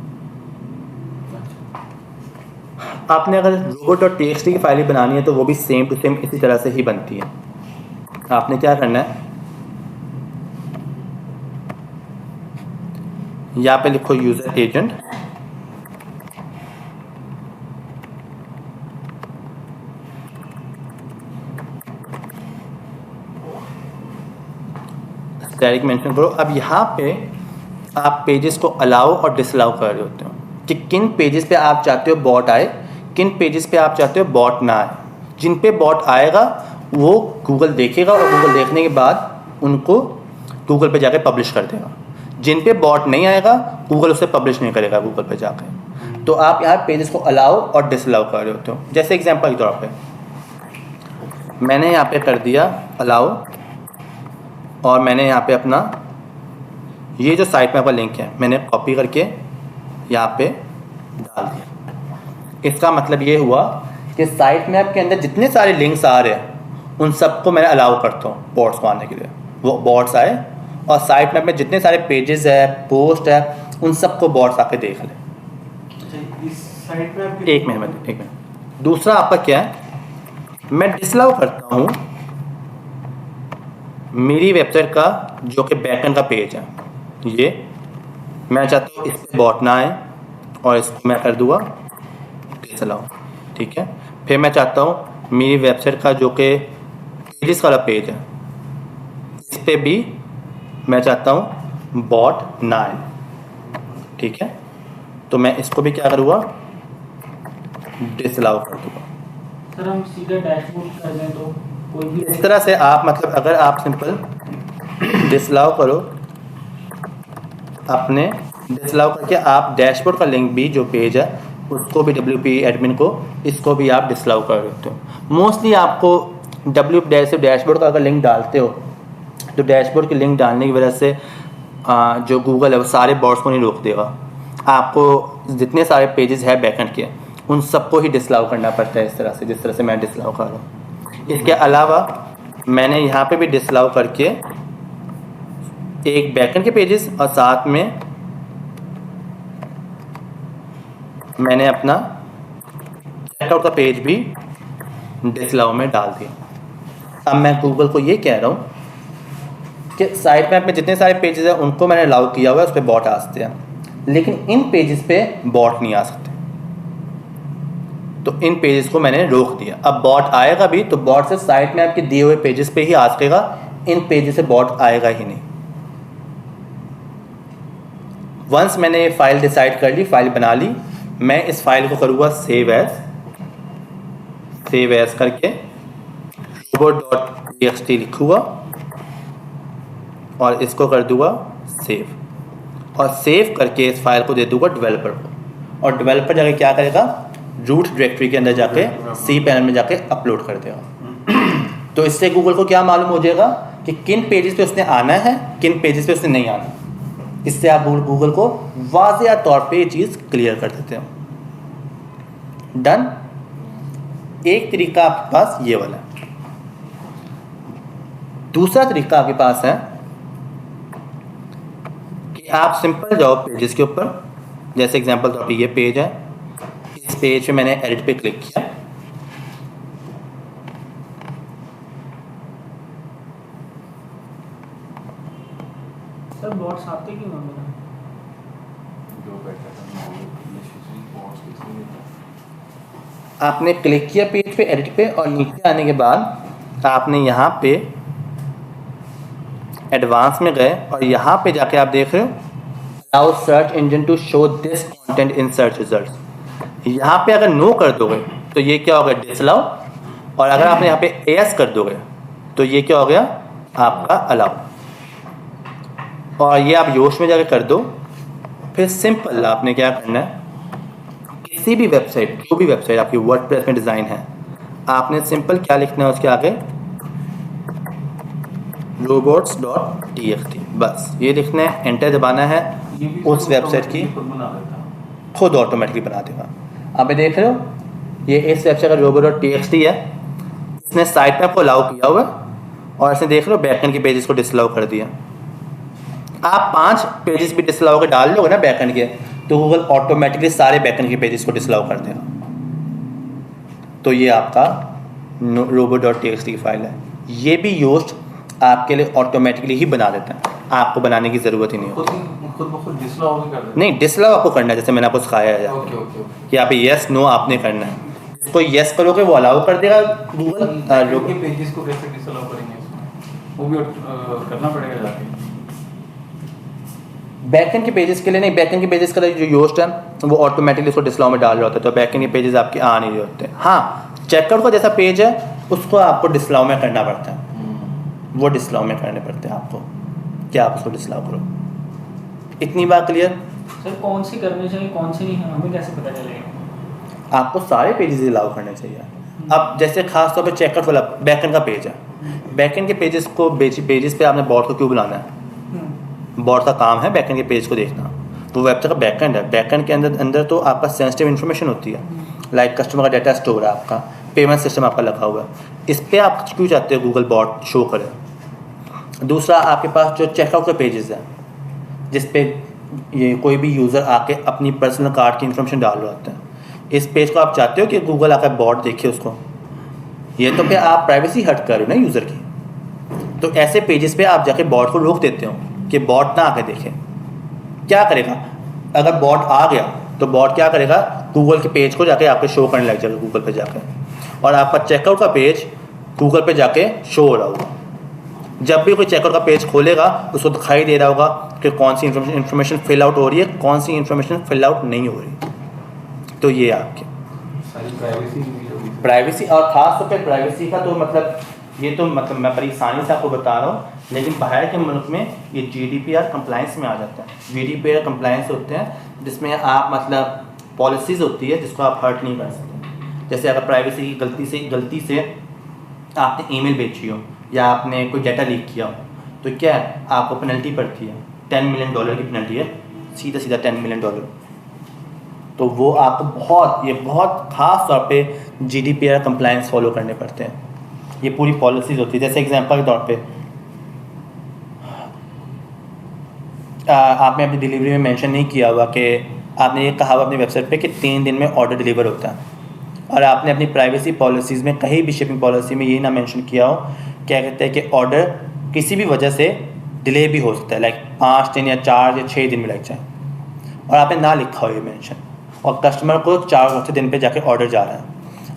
आपने अगर robo.txt की फाइल बनानी है तो वो भी सेम टू सेम इसी तरह से ही बनती है। आपने क्या करना है, यहाँ पे लिखो यूजर एजेंट, डायरेक्ट मेंशन करो। अब यहाँ पे आप पेजेस को अलाउ और डिसअलाउ कर रहे होते हो कि किन पेजेस पे आप चाहते हो बॉट आए, किन पेजेस पे आप चाहते हो बॉट ना आए। जिन पे बॉट आएगा वो गूगल देखेगा और गूगल देखने के बाद उनको गूगल पे जाके पब्लिश कर देगा। जिन पे बॉट नहीं आएगा गूगल उसे पब्लिश नहीं करेगा गूगल पे जाके। तो आप यहाँ पेजेस को अलाउ और डिसअलाउ कर रहे होते हो। जैसे एग्जांपल के तौर पे मैंने यहाँ पे कर दिया अलाउ और मैंने यहाँ पे अपना ये जो साइट मैप का लिंक है मैंने कॉपी करके यहाँ पे डाल दिया। इसका मतलब ये हुआ कि साइट मैप के अंदर जितने सारे लिंक्स आ रहे हैं उन सबको मैं अलाउ करता हूँ बॉट्स को आने के लिए, वो बॉट्स आए और साइट मैप में जितने सारे पेजेस है, पोस्ट है, उन सबको बॉट्स आके देख लें। इस साइट में आपके एक मिनट। दूसरा आपका क्या है, मैं डिसअलाउ करता हूँ मेरी वेबसाइट का जो कि बैकएंड का पेज है, ये मैं चाहता हूँ इस पर बॉट ना आए और इसको मैं कर दूँगा डिसअलाउ। ठीक है, फिर मैं चाहता हूँ मेरी वेबसाइट का जो कि पेजेस वाला पेज है इस पर भी मैं चाहता हूँ बॉट ना आए, ठीक है। तो मैं इसको भी क्या करूँगा, डिसअलाउ कर दूँगा। सर हम सीधे डैशबोर्ड कर दें तो कोई भी इस तरह से आप मतलब अगर आप सिंपल डिसअलाउ करो, अपने डिसअलाउ करके आप डैशबोर्ड का लिंक भी जो पेज है उसको भी WP एडमिन को, इसको भी आप डिसअलाउ कर देते हो। मोस्टली आपको डैशबोर्ड का अगर लिंक डालते हो तो डैशबोर्ड की लिंक डालने की वजह से जो गूगल है वो सारे बॉट्स को नहीं रोक देगा। आपको जितने सारे पेजेस है बैकएंड के उन सबको ही डिसअलाउ करना पड़ता है, इस तरह से जिस तरह से मैं डिसअलाउ कर रहा हूँ। इसके अलावा मैंने यहाँ पे भी डिसअलाउ करके एक बैकएंड के पेजेस और साथ में मैंने अपना चेकआउट का पेज भी डिसअलाउ में डाल दिया। अब मैं गूगल को ये कह रहा हूँ कि साइट मैप में जितने सारे पेजेस हैं उनको मैंने अलाउ किया हुआ है, उस पर बॉट आ सकते हैं, लेकिन इन पेजेस पे बॉट नहीं आ सकते। तो इन पेजेस को मैंने रोक दिया। अब बॉट आएगा भी तो बॉट से साइट मैप के दिए हुए पेजेस पे ही आ सकेगा, इन पेजेस से बॉट आएगा ही नहीं। वंस मैंने ये फाइल डिसाइड कर ली, फाइल बना ली, मैं इस फाइल को करूँगा सेव एज करके robot.txt लिखूँगा और इसको कर दूँगा सेव, और सेव करके इस फाइल को दे दूँगा डेवलपर को, और डेवलपर जाके क्या करेगा, रूट डायरेक्टरी के अंदर जाके सी पैनल में जाके अपलोड कर देगा। तो इससे गूगल को क्या मालूम हो जाएगा कि किन पेजेस पे उसने आना है, किन पेजेस पे उसने नहीं आना। इससे आप गूगल को वाज़ेह तौर पे ये चीज़ क्लियर कर देते हो। डन। एक तरीका आपके पास ये वाला है। दूसरा तरीका आपके पास है कि आप सिंपल जाओ पेजेस के ऊपर, जैसे एग्जांपल तौर पे ये पेज है, इस पेज पे मैंने एडिट पे क्लिक किया, सर बॉट्स आते क्यों हैं मेरा? आपने क्लिक किया पेज पे एडिट पे, और नीचे आने के बाद आपने यहाँ पे एडवांस में गए और यहाँ पे जाके आप देख रहे हो allow search engine to show this content in search results. यहाँ पे अगर नो कर दोगे तो ये क्या हो गया, डिसअलाउ, और अगर आपने यहाँ पे यस कर दोगे तो ये क्या हो गया, आपका अलाउ। और ये आप योश में जाके कर दो। फिर सिंपल आपने क्या करना है, किसी भी वेबसाइट, जो भी वेबसाइट आपकी वर्डप्रेस में डिज़ाइन है, आपने सिंपल क्या लिखना है उसके आगे, robots.txt, बस ये लिखना है, एंटर दबाना है, उस वेबसाइट की खुद ऑटोमेटिकली बना देगा। आप ये देख रहे हो, ये इस वेबसाइट का robots.txt है, इसने साइट मैप को अलाउ किया हुआ है, और इसने देख लो बैकएंड के पेजेस को डिसअलाउ कर दिया। आप 5 पेजेस भी डिसअलाउ के डाल लोगे ना बैकएंड के, तो गूगल ऑटोमेटिकली सारे बैकएंड के पेजेस को डिसअलाउ कर देगा। तो ये आपका robot.txt की फाइल है। ये भी योस्ट आपके लिए ऑटोमेटिकली ही बना देता है, आपको बनाने की ज़रूरत ही नहीं होती। खुद डिसअलाउ भी कर देते हैं? नहीं, डिसअलाउ आपको करना है, जैसे मैंने आपको सिखाया है ओके ओके ओके। कि यहाँ पे यस नो आपने करना है। इसको यस करोगे वो अलाउ कर देगा गूगल। लोग के पेजेस को कैसे डिसअलाउ करेंगे इसमें? वो भी करना पड़ेगा जाके। बैकएंड के पेजेस के लिए नहीं, बैकएंड के पेजेस का जो योस्ट है वो ऑटोमेटिकली उसको डिसअलाउ में डाल रहा होता है, तो बैकएंड के पेजेस आपके आ नहीं रहे होते। हाँ, चेकआउट का जैसा पेज है उसको आपको डिसअलाउ में करना पड़ता है, वो डिसअलाउ में करने पड़ते हैं आपको, क्या आप उसको डिसअलाउ करो। इतनी बात क्लियर? सर कौन सी करनी चाहिए कौन सी नहीं है, हमें कैसे पता चलेगा? आपको सारे पेजेस अलाउ करने चाहिए। अब जैसे खास तौर पे चेकआउट वाला बैकएंड का पेज है, बैकएंड के पेजेस को पेजेस पे आपने बॉट को क्यों बुलाना है? बॉट का काम है बैकएंड के पेज को देखना। तो वेबसाइट का बैकएंड है, बैकएंड के अंदर तो आपका सेंसिटिव इन्फॉर्मेशन होती है, लाइक कस्टमर का डाटा स्टोर है, आपका पेमेंट सिस्टम आपका लगा हुआ है, इस पर आप क्यों चाहते हो गूगल बॉट शो करे? दूसरा, आपके पास जो चेकआउट के पेजेस हैं जिस पे ये कोई भी यूज़र आके अपनी पर्सनल कार्ड की इन्फॉर्मेशन डाल रहा होता है, इस पेज को आप चाहते हो कि गूगल आकर बॉट देखे उसको? ये तो फिर आप प्राइवेसी हट कर रहे हो ना यूज़र की। तो ऐसे पेजेस पे आप जाके बॉट को रोक देते हो कि बॉट ना आके देखे। क्या करेगा अगर बॉट आ गया, तो बॉट क्या करेगा, गूगल के पेज को जाके आपके शो करने लग जाएगा गूगल पे जाके, और आपका चेकआउट का पेज गूगल पे जाके शो हो रहा होगा। जब भी कोई चेकआउट का पेज खोलेगा उसको दिखाई दे रहा होगा कि कौन सी इन्फॉर्मेशन फिल आउट हो रही है, कौन सी इन्फॉर्मेशन फिल आउट नहीं हो रही। तो ये आपके सारी प्राइवेसी प्राइवेसी, और ख़ास तौर पे प्राइवेसी का तो मतलब ये तो मतलब मैं परेशानी से आपको बता रहा हूँ, लेकिन बाहर के मुल्क में ये GDPR कंप्लाइंस में आ जाता है। GDPR कंप्लाइंस होते हैं जिसमें आप मतलब पॉलिसीज़ होती है जिसको आप हर्ट नहीं कर सकते। जैसे अगर प्राइवेसी की गलती से आपने ईमेल भेजी हो या आपने कोई डाटा लीक किया हो तो क्या है, आपको पेनल्टी पड़ती है, $10 मिलियन की पेनल्टी है, सीधा $10 मिलियन। तो वो आपको बहुत ख़ास तौर पे GDPR कंप्लाइंस फॉलो करने पड़ते हैं। ये पूरी पॉलिसीज़ होती है। जैसे एग्जांपल के तौर पे आपने अपनी डिलीवरी में मेंशन नहीं किया हुआ कि आपने ये कहा हुआ अपनी वेबसाइट पे कि 3 दिन में ऑर्डर डिलीवर होता है, और आपने अपनी प्राइवेसी पॉलिसीज़ में कहीं भी शिपिंग पॉलिसी में ये ना मेंशन किया हो, क्या कहते हैं कि ऑर्डर किसी भी वजह से डिले भी हो सकता है, लाइक 5 दिन या 4 या 6 दिन में लग जाए, और आपने ना लिखा हो ये मेंशन, और कस्टमर को 4 दिन पे जाके ऑर्डर जा रहा है।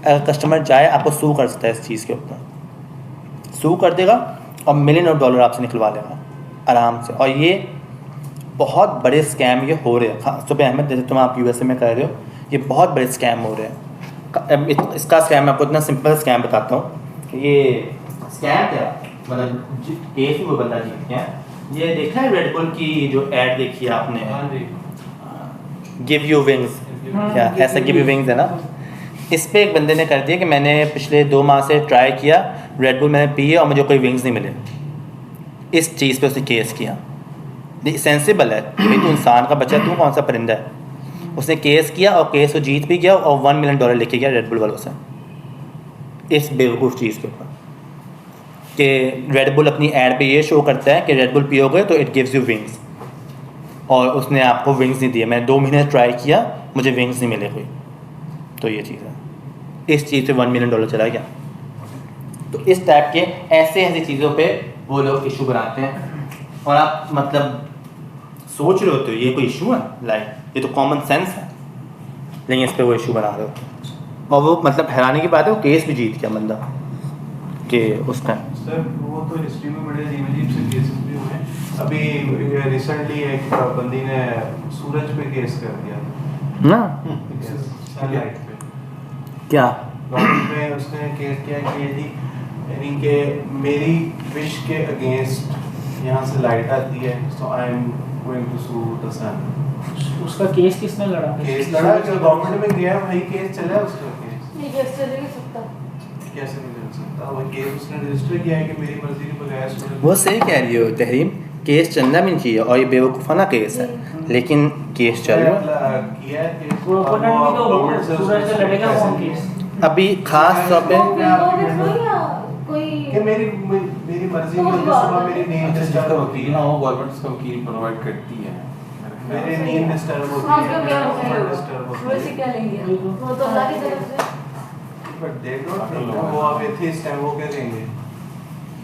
अगर कस्टमर जाए आपको सू कर सकता है, इस चीज़ के ऊपर सू कर देगा और $1 मिलियन आपसे निकलवा लेगा आराम से। और ये बहुत बड़े स्कैम ये हो रहे हैं, खास तौर पे अहमद, जैसे तुम आप USA में कर रहे हो, ये बहुत बड़े स्कैम हो रहे हैं। इसका स्कैम मैं आपको इतना सिंपल स्कैम बताता हूँ। ये स्कैम क्या मतलब केस में वो बंदा जीत गया। ये देखा है रेड बुल की जो ऐड देखी है आपने, गिव यू विंग्स, क्या ऐसा गिव यू विंग्स है ना, इस पे एक बंदे ने कर दिया कि मैंने पिछले 2 माह से ट्राई किया, रेड बुल मैंने पी है और मुझे कोई विंग्स नहीं मिले। इस चीज़ पे उसने केस किया। सेंसिबल है भाई, तू इंसान का बच्चा, तू कौन सा परिंदा है। उसने केस किया और केस को जीत भी गया और $1 मिलियन लेके गया रेड बुल वालों से, इस बेवकूफ़ चीज़ के ऊपर कि रेड बुल अपनी ऐड पे ये शो करता है कि रेड बुल पियोगे तो इट गिव्स यू विंग्स, और उसने आपको विंग्स नहीं दिए। मैंने 2 महीने ट्राई किया, मुझे विंग्स नहीं मिले कोई। तो ये चीज़ है, इस चीज़ से $1 मिलियन चला गया। तो इस टाइप के ऐसी चीज़ों पे वो लोग इशू बनाते हैं, और आप मतलब सोच रहे होते हो ये कोई इशू है, लाइक ये तो कॉमन सेंस है, लेकिन इस पे वो इशू बना रहे होते हैं। और वो मतलब हैरानी की बात है, वो केस भी जीत गया बंदा कि उस टाइम। सर वो तो हिस्ट्री में बड़े अजीब से केसेस भी हुए हैं। अभी रिसेंटली एक बंदी ने सूरज पे केस कर दिया ना सनलाइट पे, क्या गवर्नमेंट में उसने केस किया कि यानी कि मेरी विश के अगेंस्ट यहाँ से लाइट आती है, so I am going to sue the sun. उसका केस किसने लड़ा? केस लड़ा जो गवर्नमेंट में गया, वही केस चला है उसका केस। ये केस चल नहीं सकता। कैसे नहीं चल सकता? वो केस उसने रजिस्टर किया है कि मेरी मर्जी के बगैर सूरज। वो सही कह रही हो तहरीम, केस चलना भी नहीं चाहिए, और ये बेवकूफ़ाना केस है, लेकिन केस चल रहा है। किया है केस। वो ओपोनेंट भी तो सूरज से लड़ेगा कौन केस? अभी खास तौर पे कि मेरी मर्जी में सुबह मेरी नींद डिस्टर्ब होती है ना, वो गवर्नमेंट का वकील प्रोवाइड करती है। मेरी नींद डिस्टर्ब होती हाँ, है, क्यों क्या मेरा डिस्टर्ब होती वैसे है। क्या लेंगे? वो तो अल्लाह की तरफ से। बट दे डोंट थिंक वो अब एथिस्ट है, वो क्या देंगे?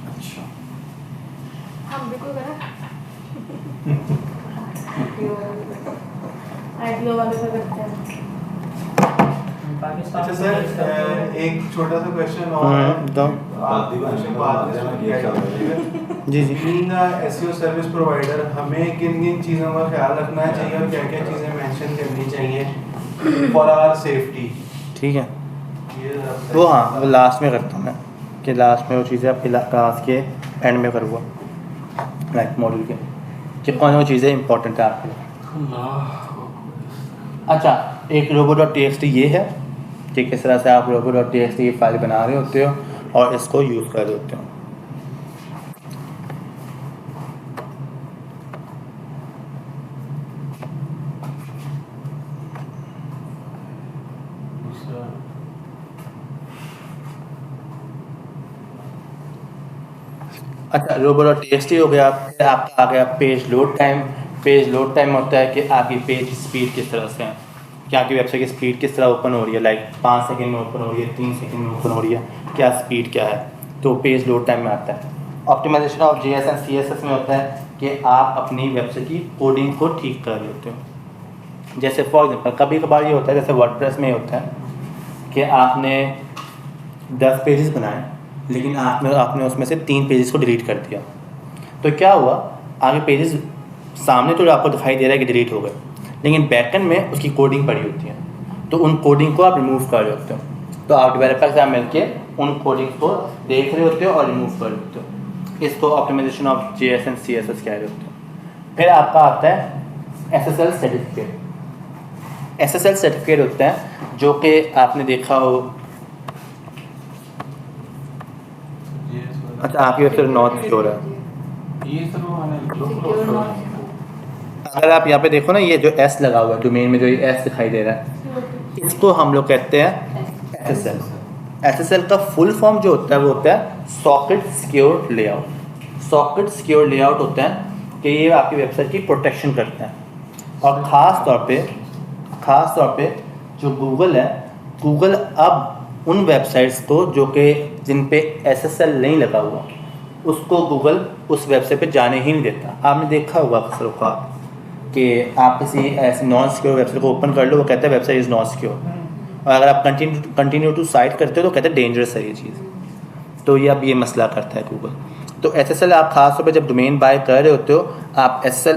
अच्छा, हम भी कोई करें आईटीओ वाले पे करते हैं। पाकिस्तान अच्छा सर, एक छोटा सा क्वेश्चन और है। तो आप क्वेश्चन बाद में सुनिएगा। जी जी being a SEO service provider, हमें किन चीज़ों का ख्याल रखना चाहिए और क्या-क्या चीज़ें मेंशन करनी चाहिए फॉर आवर सेफ्टी? ठीक है, ये वो हाँ वो लास्ट में करता हूँ मैं, कि लास्ट में वो चीज़ें आपकी क्लास के एंड में करूँगा, लाइक मॉड्यूल के, कि कौन वो चीज़ें इंपॉर्टेंट है आपके लिए। अच्छा, एक robo.txt ये है कि किस तरह से आप robo.txt की फाइल बना रहे होते हो और इसको यूज़ कर रहे होते हो। अच्छा, robo.txt हो गया, फिर आपका आ गया page load time. Page load time होता है कि आपकी पेज की स्पीड किस तरह से है, कि आपकी वेबसाइट की स्पीड किस तरह ओपन हो रही है, लाइक 5 सेकंड में ओपन हो रही है, 3 सेकंड में ओपन हो रही है, क्या स्पीड क्या है, तो पेज लोड टाइम में आता है। Optimization of JS and CSS में होता है कि आप अपनी वेबसाइट की कोडिंग को ठीक कर रहे होते हो। जैसे फॉर एग्जाम्पल कभी कभार ये होता है, जैसे वर्डप्रेस में होता है कि आपने 10 पेजेस बनाए लेकिन आपने उसमें से 3 पेजेस को डिलीट कर दिया, तो क्या हुआ, आगे पेजेस सामने तो आपको दिखाई दे रहा है कि डिलीट हो गए, लेकिन बैकएंड में उसकी कोडिंग पड़ी होती है, तो उन कोडिंग को आप रिमूव कर रहे होते हो। तो आप डेवलपर के साथ मिलकर उन कोडिंग्स को देख रहे होते हो और रिमूव कर रहे होते हो। इसको optimization of JS and CSS कह रहे होते हो। फिर आपका आता है SSL सर्टिफिकेट। SSL सर्टिफिकेट होता है जो कि आपने देखा हो, अच्छा आपकी वेबसाइट नॉट सिक्योर है। ये सर वो Secure मैंने not अगर आप यहाँ पे देखो ना, ये जो S लगा हुआ है डोमेन में, जो ये S दिखाई दे रहा है, इसको हम लोग कहते हैं SSL। SSL का फुल फॉर्म जो होता है वो होता है socket secure layout. Socket secure layout होता है कि ये आपकी वेबसाइट की प्रोटेक्शन करता है। और ख़ास तौर पे जो गूगल है, गूगल अब उन वेबसाइट्स को जो कि जिन पे SSL नहीं लगा हुआ, उसको गूगल उस वेबसाइट पे जाने ही नहीं देता। आपने देखा होगा अक्सर औक़ात कि आप किसी ऐसी नॉन सिक्योर वेबसाइट को ओपन कर लो, वो कहता है वेबसाइट इज़ नॉट सिक्योर, और अगर आप कंटिन्यू टू साइट करते हो तो कहते हैं डेंजरस है ये चीज़। तो ये अब ये मसला करता है गूगल। तो SSL आप खास तौर पे जब डोमेन बाय कर रहे होते हो, आप SSL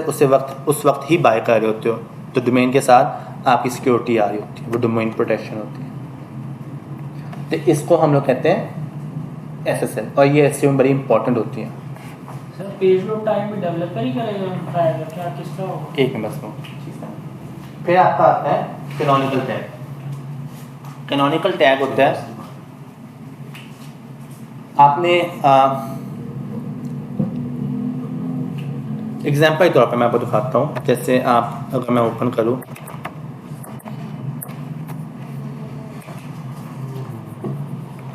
उस वक्त ही बाय कर रहे होते हो तो डोमेन के साथ आपकी सिक्योरिटी आ रही होती है, वो डोमेन प्रोटेक्शन होती है। तो इसको हम लोग कहते हैं SSL, और ये SEO में बड़ी इंपॉर्टेंट होती है। सर पेज लोड टाइम में डेवलपर ही कराएगा क्या, किसका होगा? एक मिनट बस फिर आपका आता है कैनोनिकल टैग। कैनोनिकल टैग होता है, आपने एग्जाम्पल के तौर पे मैं आपको दिखाता हूँ। जैसे आप, अगर मैं ओपन करूँ,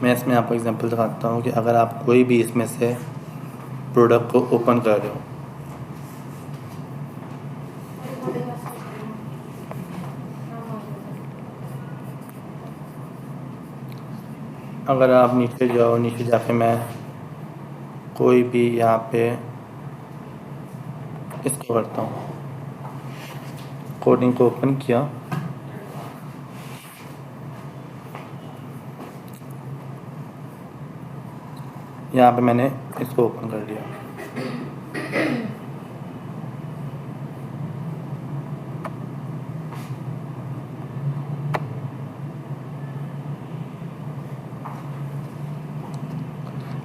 मैं इसमें आपको एग्जांपल दिखाता हूँ कि अगर आप कोई भी इसमें से प्रोडक्ट को ओपन कर रहे हो, अगर आप नीचे जाओ, नीचे जाके मैं कोई भी यहाँ पे इसको करता हूँ, कोडिंग को ओपन किया, यहाँ पे मैंने इसको ओपन कर लिया।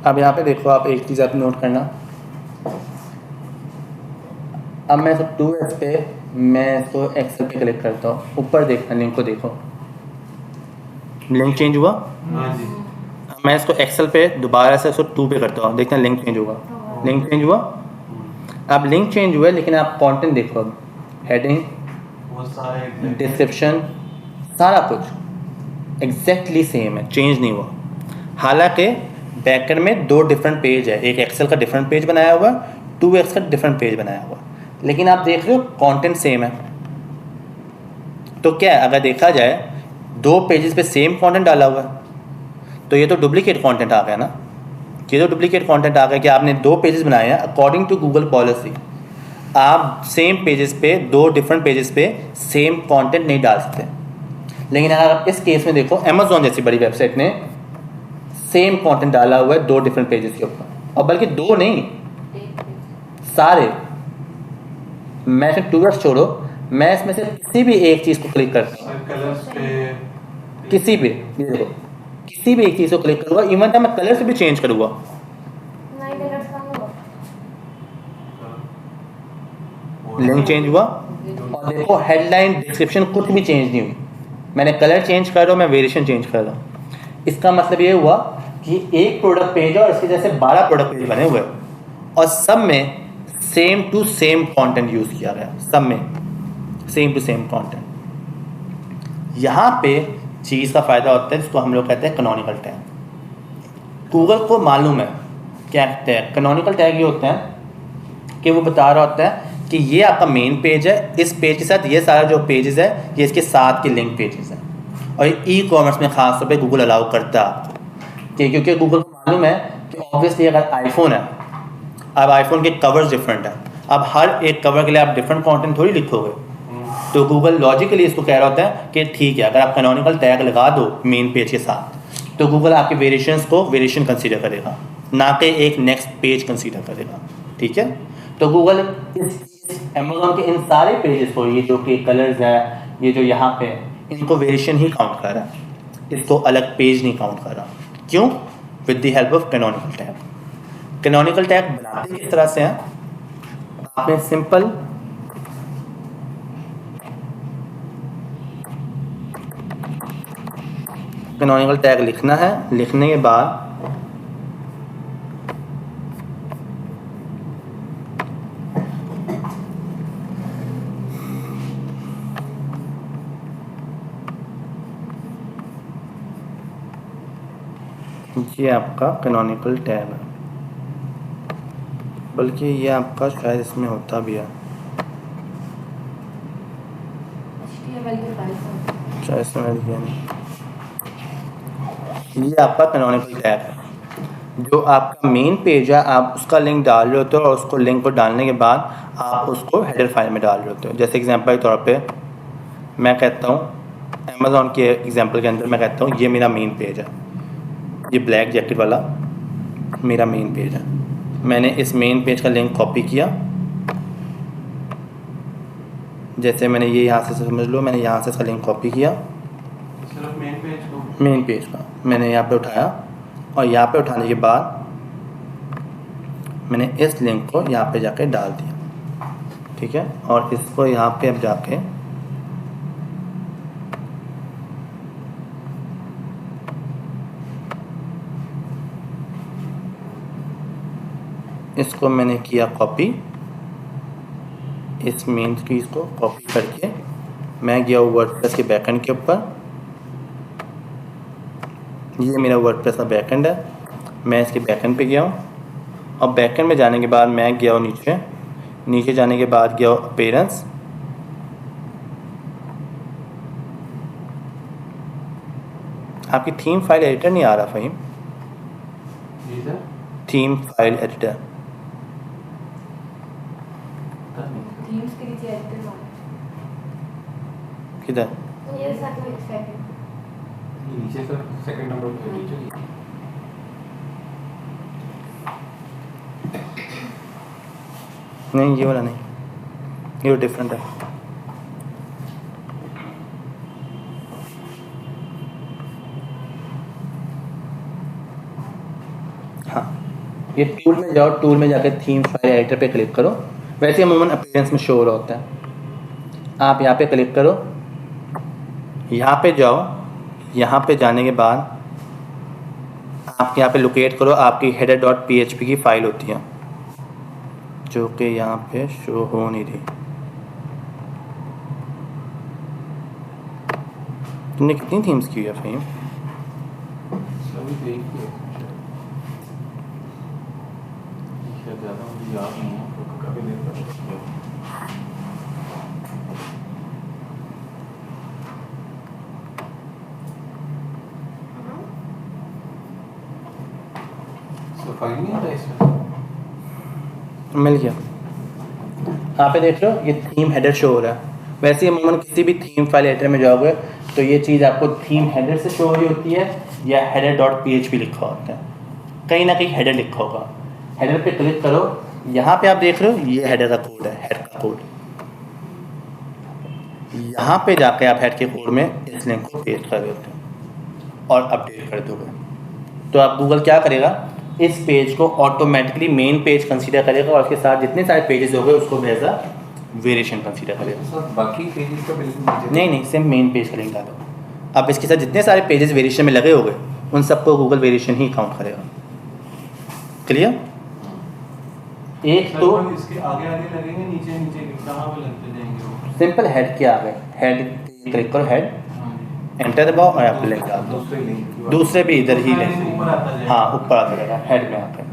अब यहाँ पे देखो, आप एक चीज़ आप नोट करना। अब मैं इसको 2S पे, मैं इसको एक्सेल पे क्लिक करता हूँ, ऊपर देखना, लिंक को देखो, लिंक चेंज हुआ। हाँ जी। मैं इसको एक्सेल पे दोबारा से इसको 2 पे करता हूँ, देखना लिंक चेंज होगा। लिंक चेंज हुआ। अब लिंक चेंज हुआ, लेकिन आप कंटेंट देखो, अब हेडिंग, वो सारे डिस्क्रिप्शन, सारा कुछ एग्जैक्टली सेम है, चेंज नहीं हुआ। हालांकि बैकएंड में 2 डिफरेंट पेज है, एक एक्सेल का डिफरेंट पेज बनाया हुआ, 2x का डिफरेंट पेज बनाया हुआ, लेकिन आप देख रहे हो कंटेंट सेम है। तो क्या है, अगर देखा जाए 2 पेजेस पे सेम कंटेंट डाला हुआ है, तो ये तो डुप्लीकेट कंटेंट आ गया ना। ये तो डुप्लीकेट कंटेंट आ गया कि आपने 2 पेजेस बनाए हैं अकॉर्डिंग टू गूगल पॉलिसी। आप सेम पेजेस पे, 2 डिफरेंट पेजेस पे सेम कंटेंट नहीं डाल सकते। लेकिन अगर आप इस केस में देखो, अमेजोन जैसी बड़ी वेबसाइट ने सेम कंटेंट डाला हुआ है 2 डिफरेंट पेजेस के ऊपर, और बल्कि 2 नहीं, सारे। मैं इसमें 2x छोड़ो, मैं इसमें से किसी भी एक चीज़ को क्लिक करता हूँ, कलर्स पे किसी भी, ये देखो, किसी भी एक चीज़ को क्लिक करूँगा, इवन मैं कलर से भी चेंज करूँगा, नहीं कलर्स का होगा। लिंक चेंज हुआ। और देखो हेडलाइन, डिस्क्रिप्शन कुछ भी चेंज नहीं हुई। मैंने कलर चेंज कर रहा हूँ, मैं वेरिएशन चेंज कर रहा हूँ। इसका मतलब ये हुआ कि एक प्रोडक्ट पेज है और इसके जैसे 12 प्रोडक्ट पेज बने हुए हैं, और सब में same to same content use किया गया, सब में सेम टू सेम कंटेंट। यहाँ पे चीज़ का फ़ायदा होता है जिसको हम लोग कहते हैं कैनोनिकल टैग। गूगल को मालूम है क्या कहते हैं कैनोनिकल टैग। ये होता है कि वो बता रहा होता है कि ये आपका मेन पेज है, इस पेज के साथ ये सारा जो पेजेस है ये इसके साथ के लिंक पेजेस हैं। और ये ई कॉमर्स में ख़ास तौर पे गूगल अलाउ करता है आपको, क्योंकि गूगल को मालूम है कि ऑब्वियसली अगर आईफोन है, अब आईफोन के कवर्स डिफरेंट हैं, अब हर एक कवर के लिए आप डिफरेंट कंटेंट थोड़ी लिखोगे। तो गूगल लॉजिकली इसको कह रहा होता है कि ठीक है, अगर आप कैनोनिकल टैग लगा दो मेन पेज के साथ, तो गूगल आपके वेरिएशंस को वेरिएशन कंसीडर करेगा, ना कि एक नेक्स्ट पेज कंसीडर करेगा। ठीक है, तो गूगल अमेज़ॉन के इन सारे पेजेस को, ये जो कि कलर्स है, ये जो यहाँ पे है, इनको वेरिएशन ही काउंट कर रहा है, इसको अलग पेज नहीं काउंट कर रहा। क्यों? With the help of canonical tag. Canonical tag बनाते किस तरह से हैं? आपने सिंपल कैनोनिकल टैग लिखना है, लिखने के बाद ये आपका कैनोनिकल टैग है, बल्कि ये आपका शायद इसमें होता भी है, HTML के फाइल्स हैं। शायद इसमें मैंने दिया नहीं। ये आपका कैनोनिकल टैग है, जो आपका मेन पेज है, आप उसका लिंक डाल रहे होते हो और उसको लिंक को डालने के बाद आप उसको हेडर फाइल में डाल रहे होते हो। जैसे एग्जांपल के तौर पे मैं कहता हूँ, अमेज़ॉन के एग्जांपल के अंदर मैं कहता हूँ ये मेरा मेन पेज है, ये ब्लैक जैकेट वाला मेरा मेन पेज है। मैंने इस मेन पेज का लिंक कॉपी किया, जैसे मैंने ये यहाँ से समझ लो, मैंने यहाँ से इसका लिंक कॉपी किया, सिर्फ मेन पेज को, मेन पेज का मैंने यहाँ पे उठाया और यहाँ पे उठाने के बाद मैंने इस लिंक को यहाँ पे जाके डाल दिया। ठीक है, और इसको यहाँ पे अब जाके इसको मैंने किया कॉपी, इस मेन की इसको कॉपी करके मैं गया वर्डप्रेस के बैकएंड के ऊपर। ये मेरा वर्डप्रेस का बैकएंड है, मैं इसके बैकएंड पे गया हूँ और बैकएंड में जाने के बाद मैं गया हूँ नीचे जाने के बाद गया हूँ अपीयरेंस, आपकी थीम फाइल एडिटर नहीं आ रहा फ़हीम, जी sir. Theme file editor themes के नीचे एडिटर वाला। किधर? ये सेकंड नीचे सर सेकंड नंबर पे नीचे। नहीं, ये वाला नहीं, ये डिफरेंट है। हाँ, ये टूल में जाओ, टूल में जाकर थीम फाइल एडिटर पे क्लिक करो। वैसे अमूमन अपीयरेंस में शो हो रहा होता है। आप यहाँ पे क्लिक करो, यहाँ पे जाओ, यहाँ पे जाने के बाद आप यहाँ पे लोकेट करो, आपकी header.php की फ़ाइल होती है जो कि यहाँ पे शो हो नहीं रही। तुमने कितनी थीम्स की है फ़हीम? सभी देख के शायद ज़्यादा मुझे याद नहीं है, तो काफ़ी देर तक सफाई नहीं आता इसमें। मिल गया। यहाँ पे देख लो, ये थीम हेडर शो हो रहा है। वैसे ही अमूमन किसी भी थीम फाइल एडिटर में जाओगे तो ये चीज़ आपको थीम हेडर से शो हो रही होती है या header.php लिखा होता है, कहीं ना कहीं हेडर लिखा होगा। हेडर पे क्लिक करो, यहाँ पे आप देख रहे हो ये हेडर का कोड है, हेड का कोड। यहाँ पे जाके आप हेड के कोड में इस लिंक को पेस्ट कर देते हो और अपडेट कर दोगे, तो आप गूगल क्या करेगा, इस पेज को ऑटोमेटिकली मेन पेज कंसीडर करेगा और उसके साथ जितने सारे पेजेस हो गए उसको एज अ वेरिएशन कंसीडर करेगा। सर बाकी पेजेस का बिल्कुल नीचे नहीं, सिर्फ मेन पेज का लिंक डालो। अब इसके साथ जितने सारे पेजेस वेरिएशन में लगे हो गए उन सबको गूगल वेरिएशन ही काउंट करेगा। क्लियर? एक तो इसके आगे आगे लगेंगे, नीचे नीचे कहाँ पे लगते जाएंगे वो? सिंपल हेड के आगे, हेड क्लिक करो, हेड एंटर दबाओ और आपको लिंक डाल दो। दूसरे लिंक की बात। दूसरे भी इधर ही लिंक लिंक, ऊपर आता जाएगा। हाँ ऊपर आता रहेगा हेड में आकर।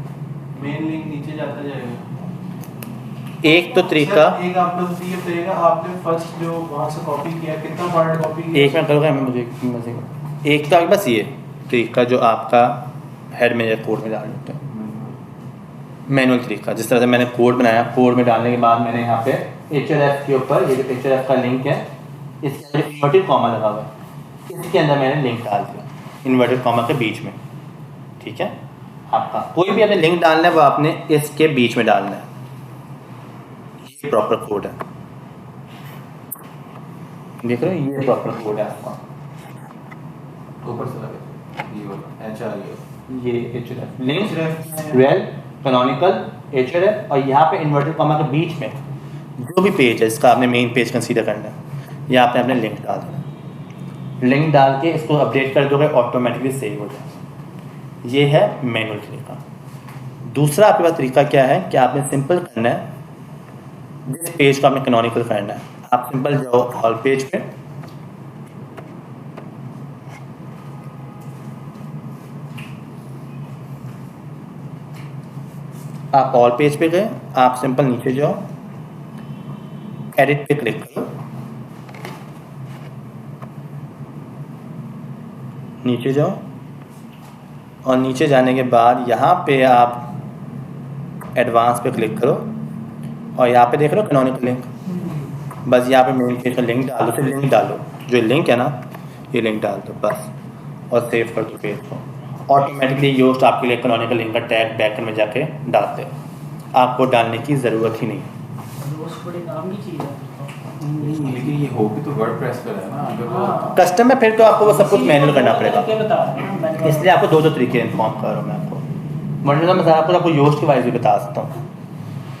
मेन लिंक नीचे जाता जाएगा। एक तो तरीका, सर, एक आप लोग ये बताइएगा, आपने फर्स्ट जो वहाँ से कॉपी किया, कितना पार्ट कॉपी किया? एक मिनट करोगे, मैं मुझे एक तो बस ये तरीका जो आपका हेड में या कोड में डाल देते हैं, मैनुअल तरीका। जिस तरह से मैंने कोड बनाया, कोड में डालने के बाद मैंने यहाँ पे href के ऊपर, ये जो href का लिंक है, इसके अंदर इन्वर्टेड कॉमा लगा हुआ है, इसके अंदर मैंने लिंक डाल दिया। इन्वर्टेड कॉमा के बीच में, ठीक है। आपका कोई भी आपने लिंक डालना है वो आपने इसके बीच में डालना है, ये प्रॉपर कोड है, देख रहे हो, ये प्रॉपर कोड है आपका। ऊपर से लगे ये वाला HR ये href link rail canonical href, और यहाँ पे इन्वर्टेड कॉमा के बीच में जो भी पेज है इसका आपने मेन पेज कंसीडर करना है, यहाँ पे आपने लिंक डाल देना, लिंक डाल के इसको अपडेट कर दोगे ऑटोमेटिकली सेव हो जाएगा। ये है मैनुअल तरीका। दूसरा आपके पास तरीका क्या है कि आपने सिंपल करना है, जिस पेज को आपने कैनोनिकल करना है, आप सिंपल जाओ ऑल पेज पे, आप ऑल पेज पे गए, आप सिंपल नीचे जाओ, एडिट पे क्लिक करो, नीचे जाओ, और नीचे जाने के बाद यहाँ पे आप एडवांस पे क्लिक करो, और यहाँ पे देख रहे हो कैनोनिकल लिंक, बस यहाँ पे मेन पेज का लिंक डालो, तो लिंक डालो, जो लिंक है ना ये लिंक डाल दो बस, और सेव कर दो पेज को। ऑटोमेटिकली योस्ट आपके लिए कैनोनिकल लिंक का टैग बैकएंड में जाके डालते हैं, आपको डालने की ज़रूरत ही नहीं है। दोस्त बड़े काम की चीज़ है। लेकिन ये हो भी तो वर्डप्रेस पर है ना, अगर वो कस्टम में फिर तो आपको वो सब कुछ मैनुअल करना पड़ेगा, क्या बता रहे हैं मैनुअल। इसलिए आपको दो तरीके इन्फॉर्म कर रहा हूँ मैं आपको। वरना मैं आपको योस्ट की वाइज भी बता सकता हूँ,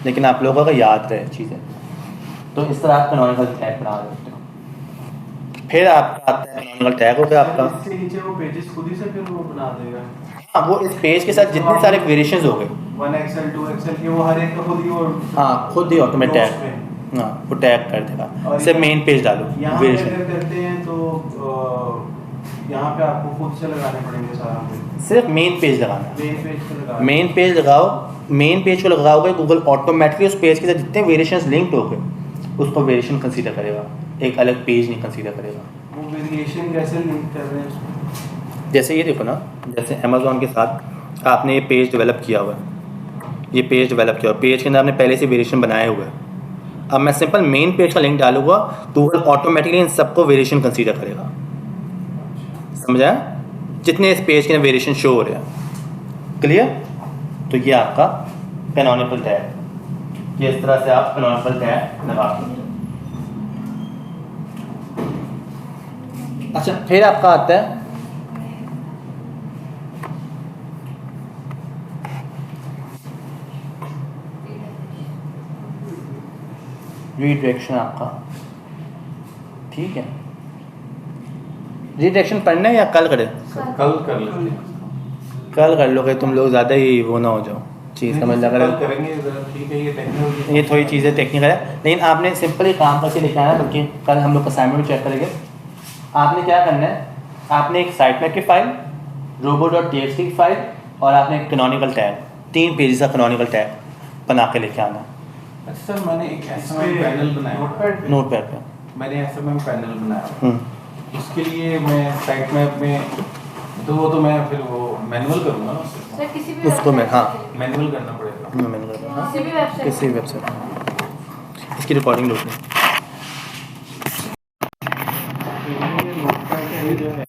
लेकिन आप लोगों को याद रहे चीज़ें, तो इस तरह आप कैनोनिकल टैग बना देते हो। फिर आपका आता है कैनोनिकल टैग हो गया आपका, इससे नीचे वो पेजेस खुद ही से फिर वो बना देगा। हाँ वो इस पेज के साथ जितने सारे वेरिएशंस हो गए, 1XL 2XL के वो हर एक का खुद ही वो हाँ खुद ही ऑटोमेटिक notes टैग, पे। हाँ वो टैग कर देगा। और सिर्फ मेन पेज डालो यहाँ पे वेरिएशन, अगर करते हैं तो यहाँ पे आपको खुद से लगाने पड़ेंगे सारा पे। सिर्फ मेन पेज लगाना है, मेन पेज पे लगा मेन पेज लगाओ, मेन पेज को लगाओगे गूगल ऑटोमेटिकली उस पेज के साथ जितने वेरिएशंस लिंक्ड हो गए उसको वेरिएशन कंसीडर करेगा, एक अलग पेज नहीं कंसीडर करेगा। वो वेरिएशन कैसे लिंक कर रहे हैं उसमें? जैसे ये देखो ना, जैसे अमेज़ॉन के साथ आपने ये पेज डेवलप किया हुआ है, ये पेज डेवलप किया हुआ, पेज के अंदर आपने पहले से वेरिएशन बनाए हुए हैं। अब मैं सिंपल मेन पेज का लिंक डालूंगा तो गूगल ऑटोमेटिकली इन सबको वेरिएशन कंसीडर करेगा, समझा? जितने इस पेज के अंदर वेरिएशन शो हो रहे हैं, क्लियर? तो ये आपका कैनोनिकल टैग, ये इस तरह से आप कैनोनिकल टैग लगा सकते हो। अच्छा फिर आपका आता है रीडायरेक्शन आपका, ठीक है। रीडायरेक्शन पढ़ना है या कल करें? कल कर लेते हैं। कल कर लोगे तुम लोग, ज़्यादा ही वो ना हो जाओ, चीज़ समझ लगा कल रहे करेंगे ज़रा, ठीक है। ये टेक्नोलॉजी ये थोड़ी चीज़ें टेक्निकल है, लेकिन आपने सिंपल ही काम करके लेके आना, बल्कि कल हम लोग असाइनमेंट में चेक करेंगे। आपने क्या करना है, आपने एक साइट मैप की फाइल, robo.txt की फाइल, और आपने एक कैनोनिकल टैग, 3 पेजेस का कैनोनिकल टैग बना के लेके आना अच्छा सर, मैंने एक SMM पैनल बनाया नोटपैड नोटपैड पे। मैंने SMM पैनल बनाया, उसके लिए मैं साइट मैप में तो वो तो मैं फिर वो मैनुअल करूँगा ना उससे, सर किसी भी उसको मैं, website हाँ। के लिए। मैनुअल करना पड़ेगा। मैंने कहा किसी भी वेबसाइट किसी वेबसाइट, इसकी रिकॉर्डिंग लो। नोटपैड का ये जो है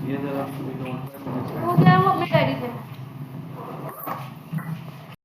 ये जरा नोटपैड वो क्या